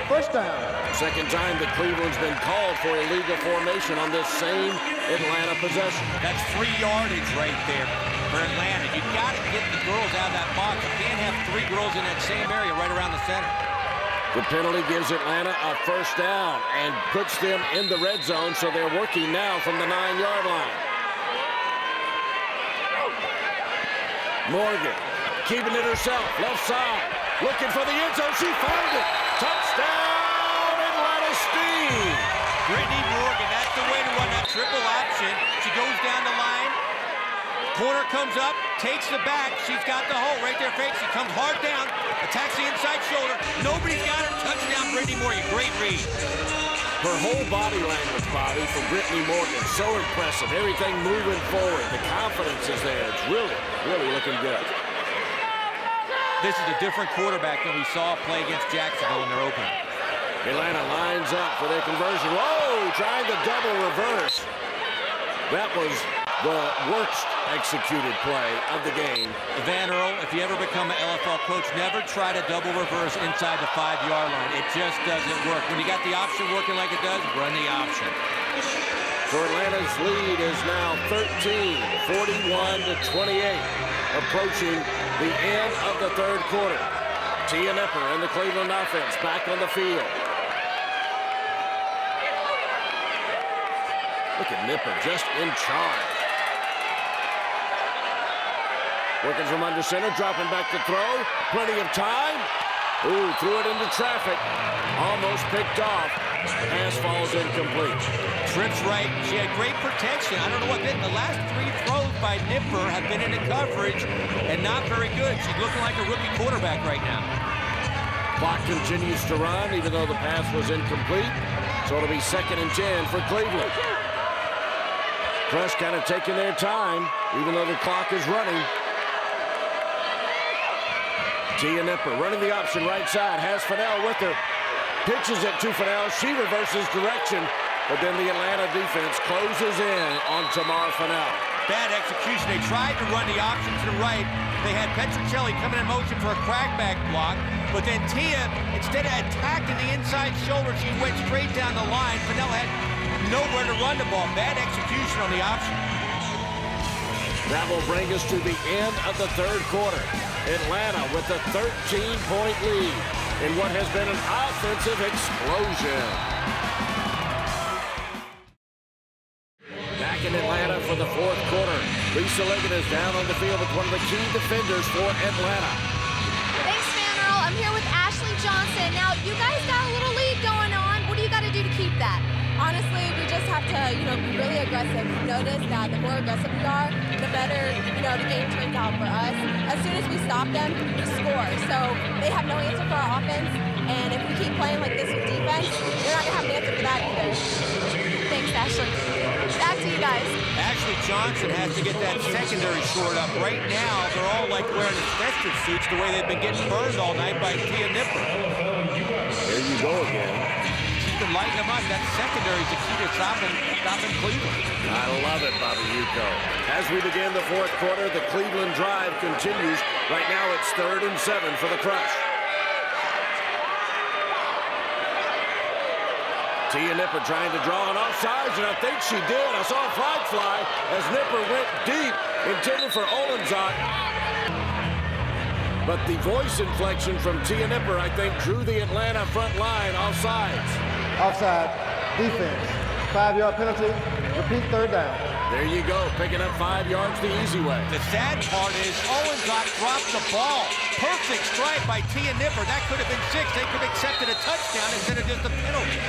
Speaker 11: first down.
Speaker 1: Second time that Cleveland's been called for illegal formation on this same Atlanta possession.
Speaker 6: That's 3 yardage right there for Atlanta. You got to get the girls out of that box. You can't have 3 girls in that same area right around the center.
Speaker 1: The penalty gives Atlanta a first down and puts them in the red zone, so they're working now from the 9-yard line. Morgan keeping it herself, left side, looking for the end zone. She found it. Touchdown, Atlanta Steam.
Speaker 6: Brittany Morgan, that's the way to run that triple option. She goes down the line. Corner comes up, takes the back. She's got the hole right there, fake. She comes hard down, attacks the inside shoulder. Nobody's got her. Touchdown, Brittany Morgan. Great read.
Speaker 1: Her whole body language, Bobby, for Brittany Morgan, so impressive. Everything moving forward. The confidence is there. It's really, really looking good.
Speaker 6: This is a different quarterback than we saw play against Jacksonville in their opener.
Speaker 1: Atlanta lines up for their conversion. Whoa, trying the double reverse. That was the worst executed play of the game.
Speaker 6: Van Earl, if you ever become an LFL coach, never try to double reverse inside the 5-yard line. It just doesn't work. When you got the option working like it does, run the option.
Speaker 1: So Atlanta's lead is now 13, 41-28, approaching the end of the third quarter. Tia Nipper and the Cleveland offense back on the field. Look at Nipper just in charge. Working from under center, dropping back to throw. Plenty of time. Ooh, threw it into traffic. Almost picked off. Pass falls incomplete.
Speaker 6: Trips right. She had great protection. I don't know what did. The last 3 throws by Nipper have been into coverage and not very good. She's looking like a rookie quarterback right now.
Speaker 1: Clock continues to run, even though the pass was incomplete. So it'll be 2nd and 10 for Cleveland. Crush kind of taking their time, even though the clock is running. Tia Nipper running the option right side, has Fennell with her. Pitches it to Fennell. She reverses direction, but then the Atlanta defense closes in on Tamar Fennell.
Speaker 6: Bad execution. They tried to run the option to the right. They had Petrocelli coming in motion for a crackback block, but then Tia, instead of attacking the inside shoulder, she went straight down the line. Fennell had nowhere to run the ball. Bad execution on the option.
Speaker 1: That will bring us to the end of the third quarter. Atlanta with a 13-point lead in what has been an offensive explosion. Back in Atlanta for the fourth quarter. Lisa Liggett is down on the field with one of the key defenders for Atlanta.
Speaker 4: Thanks, Van Earl. I'm here with Ashley Johnson. Now, you guys got a little lead going on. What do you got to do to keep that?
Speaker 10: Honestly, we just have to, be really aggressive. Notice that the more aggressive we are, the better, the game turns out for us. As soon as we
Speaker 15: we stop them, we score. So they have no answer for our offense, and if we keep playing like this with defense, they're not going to have an answer for that either.
Speaker 4: Thanks, Ashley. Back to you guys.
Speaker 6: Ashley Johnson has to get that secondary shored up. Right now, they're all like wearing asbestos suits the way they've been getting burned all night by Tia Nipper.
Speaker 1: There you go again.
Speaker 6: She's been lighting them up. That secondary is the key to stopping Cleveland.
Speaker 1: I love it, Bobby Yuko. As we begin the fourth quarter, the Cleveland drive continues. Right now it's 3rd and 7 for the Crush. Tia Nipper trying to draw an offsides, and I think she did. I saw a flag fly as Nipper went deep, intended for Olenzak. But the voice inflection from Tia Nipper, I think, drew the Atlanta front line offsides.
Speaker 11: Offside, defense, 5-yard penalty, repeat 3rd down.
Speaker 1: There you go, picking up 5 yards the easy way.
Speaker 6: The sad part is Olenzak dropped the ball. Perfect strike by Tia Nipper. That could have been 6. They could have accepted a touchdown instead of just a penalty.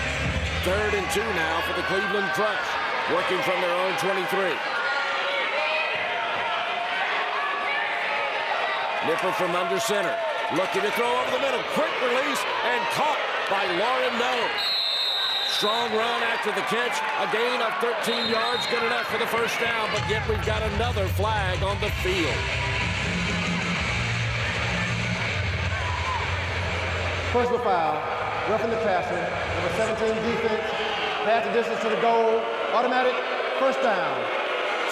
Speaker 1: 3rd and 2 now for the Cleveland Crush, working from their own 23. Nipper from under center, looking to throw over the middle. Quick release and caught by Lauren Noe. Strong run after the catch. A gain of 13 yards, good enough for the first down, but yet we've got another flag on the field.
Speaker 11: Personal foul, roughing the passer, number 17 defense, pass the distance to the goal, automatic, first down.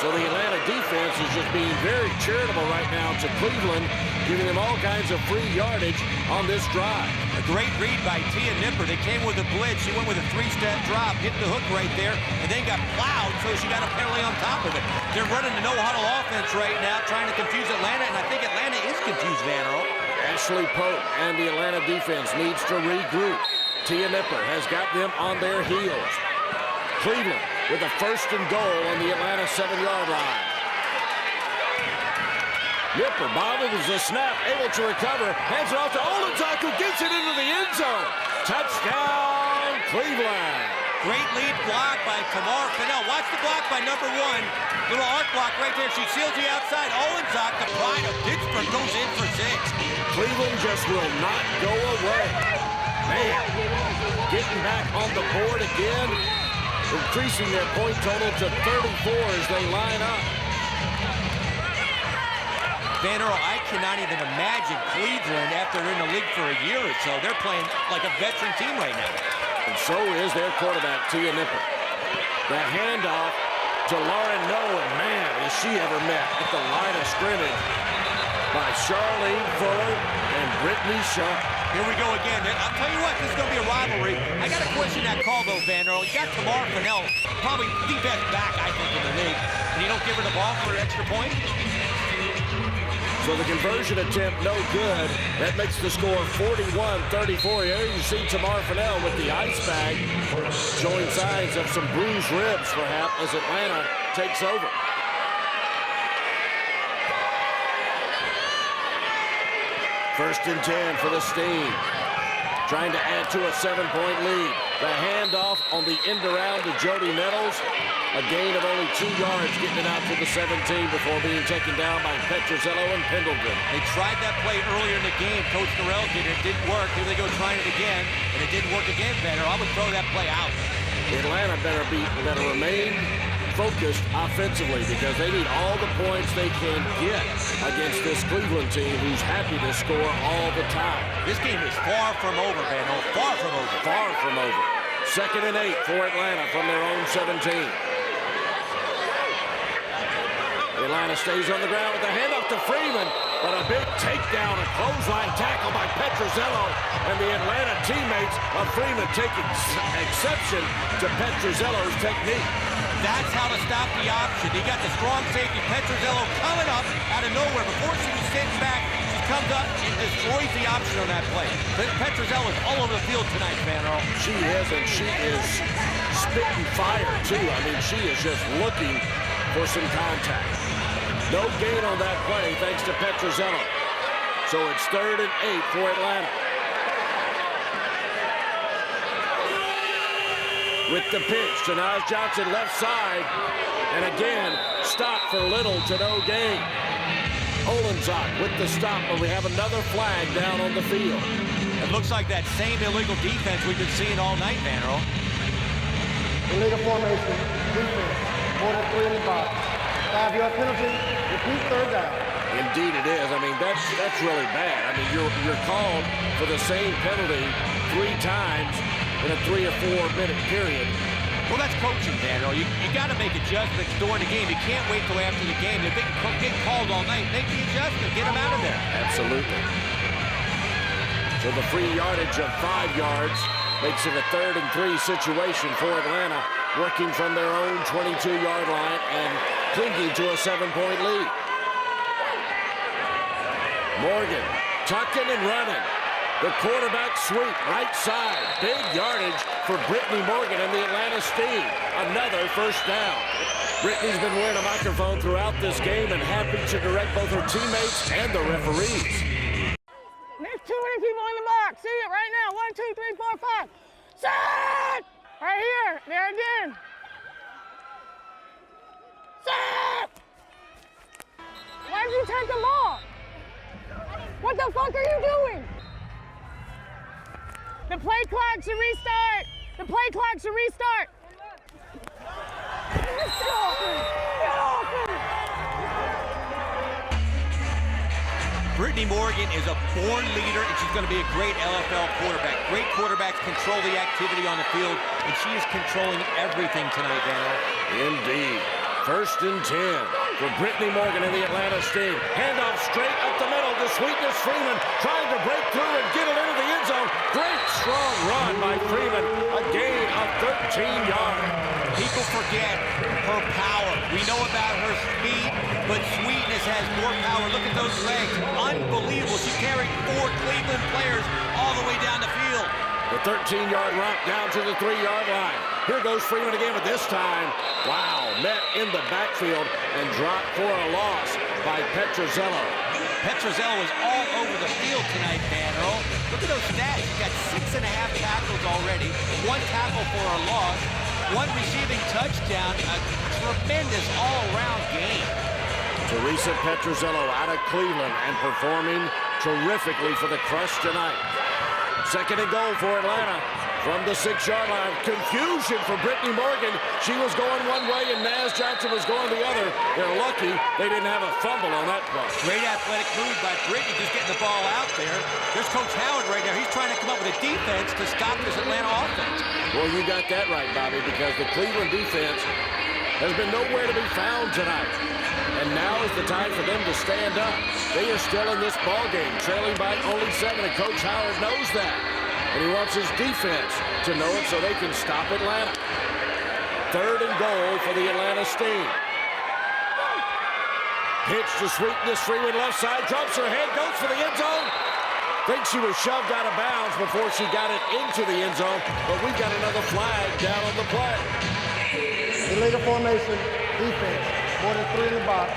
Speaker 1: So the Atlanta defense is just being very charitable right now to Cleveland, giving them all kinds of free yardage on this drive.
Speaker 6: A great read by Tia Nipper. They came with a blitz. She went with a 3-step drop, hit the hook right there, and then got plowed, so she got a penalty on top of it. They're running the no-huddle offense right now, trying to confuse Atlanta, and I think Atlanta is confused, Van Earl.
Speaker 1: Ashley Pope and the Atlanta defense needs to regroup. Tia Nipper has got them on their heels. Cleveland with a 1st and goal on the Atlanta 7-yard line. Nipper bobbles the snap, able to recover, hands it off to Olenzak, who gets it into the end zone. Touchdown, Cleveland.
Speaker 6: Great lead block by Tamar Fennell. Watch the block by number 1. Little arc block right there. She seals the outside. Olenzak, the pride of Pittsburgh, goes in for 6.
Speaker 1: Cleveland just will not go away. Man, getting back on the board again, increasing their point total to 34 as they line up.
Speaker 6: Van Earl, I cannot even imagine Cleveland after they're in the league for a year or so. They're playing like a veteran team right now.
Speaker 1: And so is their quarterback, Tia Nipper. The handoff to Lauren Noe, and man, is she ever met at the line of scrimmage by Charlene Fuller and Brittany Sharp.
Speaker 6: Here we go again. I'll tell you what, this is going to be a rivalry. I got to question that call, though, Van Earl. You got Tamar Fennell, probably the best back, I think, in the league, and you don't give her the ball for an extra point?
Speaker 1: So the conversion attempt no good. That makes the score 41-34. Here you see Tamar Fennell with the ice bag, showing signs of some bruised ribs, perhaps, as Atlanta takes over. First and 10 for the Steam. Trying to add to a 7-point lead. The handoff on the end around to Jody Nettles. A gain of only 2 yards, getting it out to the 17 before being taken down by Petrozello and Pendleton.
Speaker 6: They tried that play earlier in the game. Coach Norrell did it. It didn't work. Here they go trying it again, and it didn't work again, better. I would throw that play out.
Speaker 1: Atlanta better remain focused offensively because they need all the points they can get against this Cleveland team who's happy to score all the time.
Speaker 6: This game is far from over, Van Earl. Far from over.
Speaker 1: Far from over. 2nd and 8 for Atlanta from their own 17. Atlanta stays on the ground with the handoff to Freeman, but a big takedown, a clothesline tackle by Petrozello, and the Atlanta teammates of Freeman taking exception to Petrozello's technique.
Speaker 6: That's how to stop the option. He got the strong safety, Petrozello, coming up out of nowhere. Before she was sitting back, she comes up and destroys the option on that play. Petrozello is all over the field tonight, Van Earl.
Speaker 1: She is, and she is spitting fire, too. I mean, she is just looking for some contact. No gain on that play, thanks to Petrozello. So it's 3rd and 8 for Atlanta. With the pitch to Naz Johnson left side. And again, stop for little to no gain. Olenzak with the stop, but we have another flag down on the field.
Speaker 6: It looks like that same illegal defense we've been seeing all night, Van Earl.
Speaker 11: Illegal formation, defense, more than 3 in the box. 5-yard penalty, repeat third down.
Speaker 1: Indeed it is. I mean, that's really bad. I mean, you're called for the same penalty 3 times in a 3 or 4 minute period.
Speaker 6: Well, that's coaching, Van Earl. You got to make adjustments during the game. You can't wait till after the game. They've been getting called all night. Make the adjustment. Get them out of there.
Speaker 1: Absolutely. So the free yardage of 5 yards makes it a 3rd and 3 situation for Atlanta, working from their own 22-yard line and clinging to a 7-point lead. Morgan tucking and running. The quarterback sweep, right side. Big yardage for Brittany Morgan and the Atlanta Steam. Another first down. Brittany's been wearing a microphone throughout this game and happy to direct both her teammates and the referees.
Speaker 13: There's too many people in the box. See it right now. 1, 2, 3, 4, 5. Set! Right here. There again. Set! Why did you take the ball? What the fuck are you doing? The play clock should restart. The play clock should restart. Get off me. Get off me.
Speaker 6: Brittany Morgan is a born leader, and she's going to be a great LFL quarterback. Great quarterbacks control the activity on the field, and she is controlling everything tonight, Daniel.
Speaker 1: Indeed. 1st and 10 for Brittany Morgan and the Atlanta Steam. Handoff straight up the middle to Sweetness Freeman, trying to break through and get it into the end zone. Great strong run by Freeman, a gain of 13 yards.
Speaker 6: People forget her power. We know about her speed, but Sweetness has more power. Look at those legs. Unbelievable. She carried 4 Cleveland players all the way down the field.
Speaker 1: The 13-yard romp down to the 3-yard line. Here goes Freeman again, but this time, wow, met in the backfield and dropped for a loss by Petrozello.
Speaker 6: Petrozello is all over the field tonight, Van Earl. Look at those stats. He's got 6.5 tackles already, 1 tackle for a loss, 1 receiving touchdown, a tremendous all-around game.
Speaker 1: Teresa Petrozello out of Cleveland and performing terrifically for the Crush tonight. 2nd and goal for Atlanta from the 6-yard line. Confusion for Brittany Morgan. She was going one way and Naz Johnson was going the other. They're lucky they didn't have a fumble on that play.
Speaker 6: Great athletic move by Brittany, just getting the ball out there. There's Coach Howard right there. He's trying to come up with a defense to stop this Atlanta offense.
Speaker 1: Well, you got that right, Bobby, because the Cleveland defense has been nowhere to be found tonight. And now is the time for them to stand up. They are still in this ball game, trailing by only 7, and Coach Howard knows that. And he wants his defense to know it so they can stop Atlanta. 3rd and goal for the Atlanta Steam. Pitch to Sweetness Freeman, left side, jumps her head, goes for the end zone. Thinks she was shoved out of bounds before she got it into the end zone, but we got another flag down on the play.
Speaker 11: Illegal formation, defense, more than 3 in the box.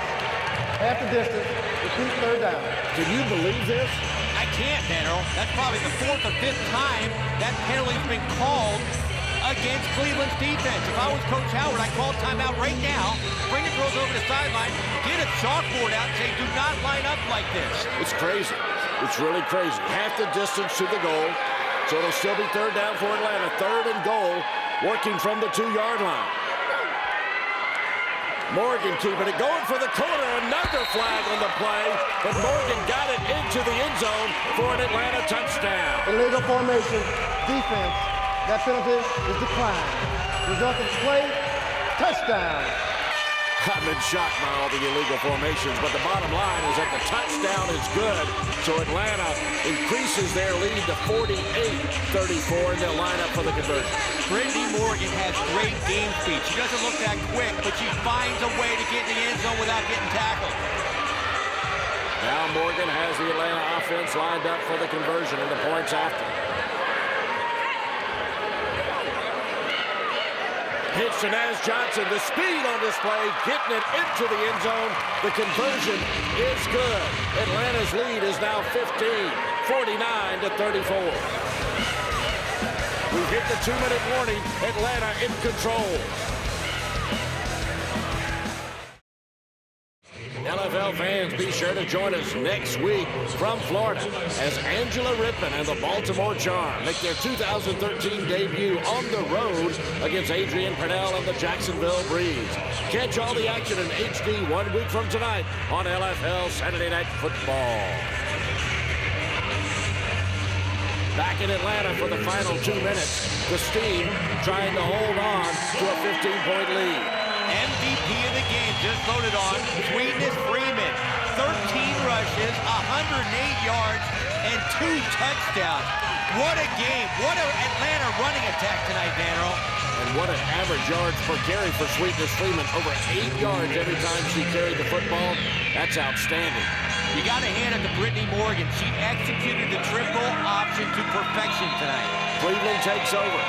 Speaker 11: Half the distance, repeat third down.
Speaker 1: Can you believe this?
Speaker 6: I can't, Van Earl. That's probably the 4th or 5th time that penalty's been called against Cleveland's defense. If I was Coach Howard, I'd call timeout right now, bring the girls over the sideline, get a chalkboard out and say, do not line up like this.
Speaker 1: It's crazy. It's really crazy. Half the distance to the goal, so it'll still be 3rd down for Atlanta. 3rd and goal, working from the 2-yard line. Morgan keeping it, going for the corner, another flag on the play, but Morgan got it into the end zone for an Atlanta touchdown.
Speaker 11: Illegal formation, defense, that penalty is declined. Result of the play, touchdown.
Speaker 1: I've been shocked by all the illegal formations, but the bottom line is that the touchdown is good, so Atlanta increases their lead to 48-34, and they'll line up for the conversion.
Speaker 6: Brittany Morgan has great game speed. She doesn't look that quick, but she finds a way to get in the end zone without getting tackled.
Speaker 1: Now Morgan has the Atlanta offense lined up for the conversion and the points after. Pitch to Naz Johnson, the speed on display, getting it into the end zone. The conversion is good. Atlanta's lead is now 15, 49-34. We've hit the 2-minute warning. Atlanta in control. NFL NFL fans, be sure to join us next week from Florida as Angela Rippon and the Baltimore Charm make their 2013 debut on the road against Adrian Purnell and the Jacksonville Breeze. Catch all the action in HD 1 week from tonight on LFL Saturday Night Football. Back in Atlanta for the final 2 minutes, the Steam trying to hold on to a 15-point lead.
Speaker 6: MVP of the game just voted on, Sweetness Freeman. 13 rushes, 108 yards, and 2 touchdowns. What a game. What an Atlanta running attack tonight, Van Earl.
Speaker 1: And what an average yards per carry for Sweetness Freeman. Over 8 yards every time she carried the football. That's outstanding.
Speaker 6: You got to hand it to Brittany Morgan. She executed the triple option to perfection tonight.
Speaker 1: Cleveland takes over.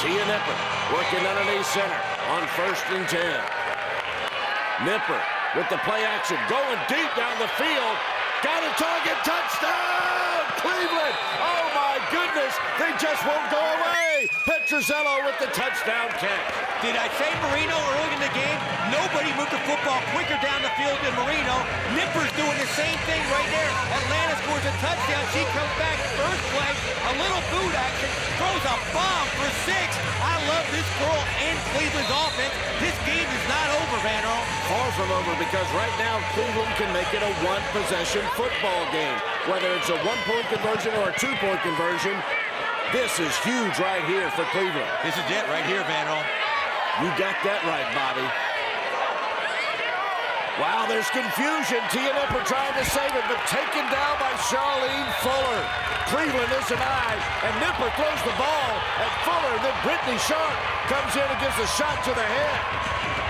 Speaker 1: Tia Nipper working underneath center on 1st and 10. Nipper with the play action going deep down the field. Got a target, touchdown! Cleveland! Oh my goodness, they just won't go away! Petrozello with the touchdown catch.
Speaker 6: Did I say Marino early in the game? Nobody moved the football quicker down the field than Marino. Nipper's doing the same thing right there. Atlanta scores a touchdown. She comes back first play, a little boot action, throws a bomb for 6. I love this girl and Cleveland's offense. This game is not over, Van Earl.
Speaker 1: Far from over, because right now Cleveland can make it a one-possession football game. Whether it's a 1-point conversion or a 2-point conversion, this is huge right here for Cleveland.
Speaker 6: This is it right here, Van Earl.
Speaker 1: You got that right, Bobby. Wow, there's confusion. Tia Nipper trying to save it, but taken down by Charlene Fuller. Cleveland is an eye, and Nipper throws the ball at Fuller. Then Brittany Sharp comes in and gives a shot to the head.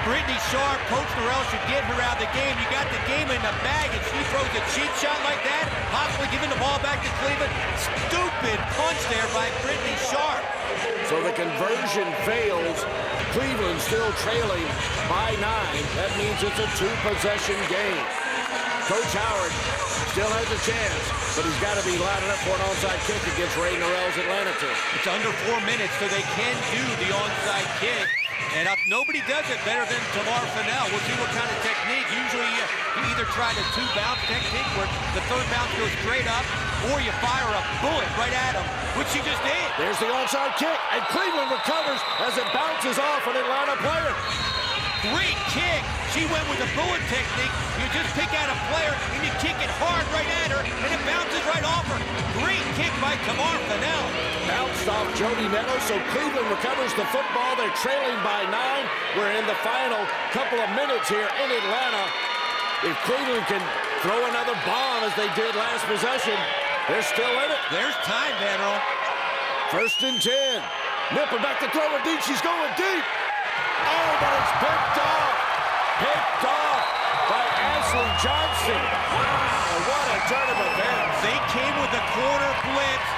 Speaker 6: Brittany Sharp, Coach Norrell should get her out of the game. You got the game in the bag, and she throws a cheap shot like that, possibly giving the ball back to Cleveland. Stupid punch there by Brittany Sharp.
Speaker 1: So the conversion fails. Cleveland still trailing by 9. That means it's a 2-possession game. Coach Howard still has a chance, but he's got to be lining up for an onside kick against Ray Norrell's Atlanta team.
Speaker 6: It's under 4 minutes, so they can do the onside kick. And nobody does it better than Tamar Fennell. We'll see what kind of technique. Usually you either try the 2-bounce technique where the 3rd bounce goes straight up, or you fire a bullet right at him, which she just did.
Speaker 1: There's the onside kick, and Cleveland recovers as it bounces off an Atlanta player.
Speaker 6: Great kick. She went with the bullet technique. You just pick out a player and you kick it hard right at her, and it bounces right off her. Great kick by Tamar Fennell.
Speaker 1: Bounced off Jody Meadows, so Cleveland recovers the football. They're trailing by 9. We're in the final couple of minutes here in Atlanta. If Cleveland can throw another bomb as they did last possession, they're still in it.
Speaker 6: There's time, Van Earl.
Speaker 1: 1st and 10. Nipper back to throw it deep. She's going deep. Oh, but it's picked off. Picked off by Ashley Johnson. Wow, what a turn of events.
Speaker 6: They came with a corner blitz.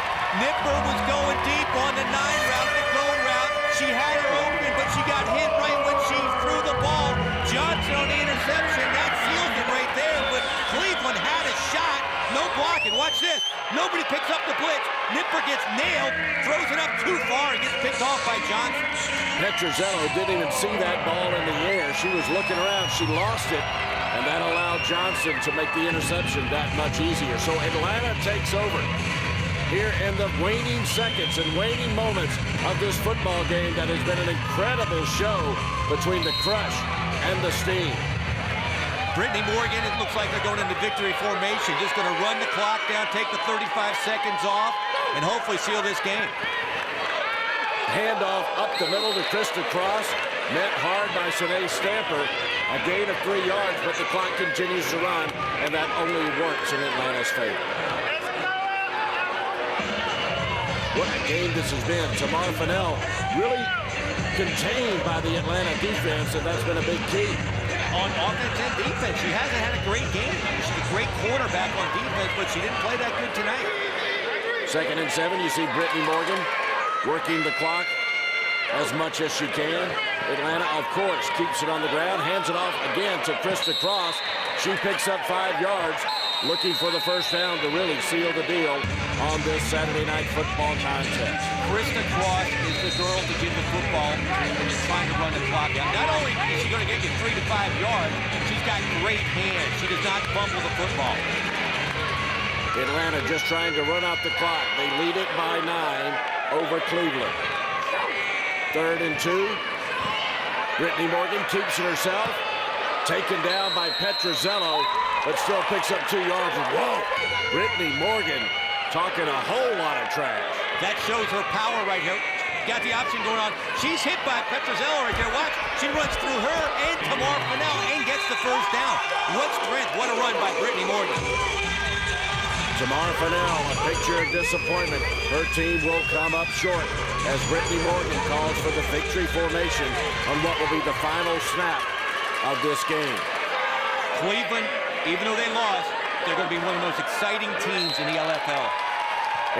Speaker 6: Nipper was going deep on the 9 route, the go route. She had her open, but she got hit right when she threw the ball. Johnson on the interception. That sealed it right there, but Cleveland had a shot. No blocking. Watch this. Nobody picks up the blitz. Nipper gets nailed, throws it up too far, and gets picked off by Johnson.
Speaker 1: Petrozello didn't even see that ball in the air. She was looking around. She lost it, and that allowed Johnson to make the interception that much easier. So Atlanta takes over here in the waning seconds and waning moments of this football game that has been an incredible show between the Crush and the Steam.
Speaker 6: Brittany Morgan, it looks like they're going into victory formation. Just going to run the clock down, take the 35 seconds off, and hopefully seal this game.
Speaker 1: Handoff up the middle to Krista Cross. Met hard by Shanae Stamper. A gain of 3 yards, but the clock continues to run, and that only works in Atlanta's favor. What a game this has been. Tamar Fennell really contained by the Atlanta defense, and that's been a big key.
Speaker 6: On offense and defense, she hasn't had a great game. She's a great quarterback on defense, but she didn't play that good tonight.
Speaker 1: 2nd and 7, you see Brittany Morgan working the clock as much as she can. Atlanta, of course, keeps it on the ground, hands it off again to Krista Cross. She picks up 5 yards. looking for the first down to really seal the deal on this Saturday night football contest.
Speaker 6: Krista Cross is the girl to give the football when you're trying to run the clock out. Not only is she going to get you 3 to 5 yards, she's got great hands. She does not fumble the football.
Speaker 1: Atlanta just trying to run out the clock. They lead it by 9 over Cleveland. 3rd and 2. Brittany Morgan keeps it herself. Taken down by Petrozello, but still picks up 2 yards. Whoa! Brittany Morgan talking a whole lot of trash.
Speaker 6: That shows her power right here. Got the option going on. She's hit by Petrozello right there. Watch. She runs through her and Tamar Fennell and gets the first down. What strength. What a run by Brittany Morgan.
Speaker 1: Tamar Fennell, a picture of disappointment. Her team will come up short as Brittany Morgan calls for the victory formation on what will be the final snap of this game.
Speaker 6: Cleveland, even though they lost, they're going to be one of the most exciting teams in the LFL.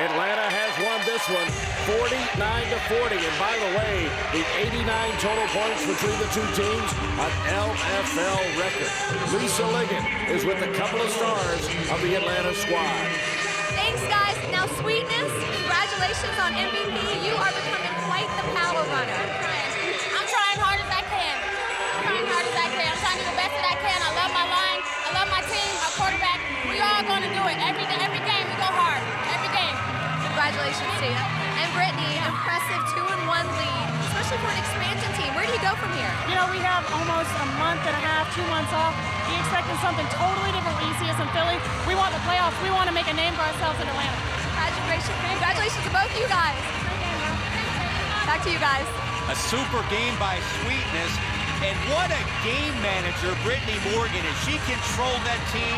Speaker 1: Atlanta has won this one 49-40. And by the way, the 89 total points between the two teams, an LFL record. Lisa Ligon is with a couple of stars of the Atlanta squad.
Speaker 4: Thanks, guys. Now, Sweetness, congratulations on MVP. You are becoming quite the power runner.
Speaker 15: I'm trying hard as I can. I'm trying hard as I can. I'm trying to do the best that I can. I love my line. I love my team, our quarterback. We all going to do it. Every game, we go hard. Every game.
Speaker 4: Congratulations to you. And Brittany, impressive 2-1 lead, especially for an expansion team. Where do you go from here?
Speaker 13: You know, we have almost a month and a half, 2 months off. We expecting something totally different when you see us in Philly. We want the playoffs. We want to make a name for ourselves in Atlanta.
Speaker 4: Congratulations to both of you guys. Back to you guys.
Speaker 6: A super game by Sweetness. And what a game manager Brittany Morgan is. She controlled that team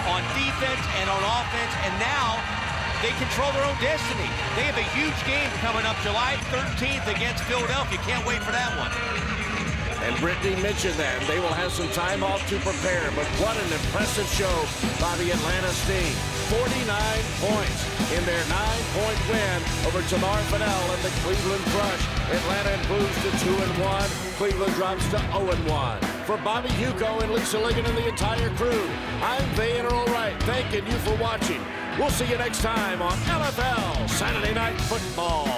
Speaker 6: on defense and on offense, and now they control their own destiny. They have a huge game coming up July 13th against Philadelphia. Can't wait for that one.
Speaker 1: And Brittany mentioned that. They will have some time off to prepare, but what an impressive show by the Atlanta Steam. 49 points in their 9-point win over Tamar Fennell and the Cleveland Crush. Atlanta improves to 2-1. Cleveland drops to 0-1. For Bobby Hugo and Lisa Ligon and the entire crew, I'm Van Earl Wright, thanking you for watching. We'll see you next time on LFL Saturday Night Football.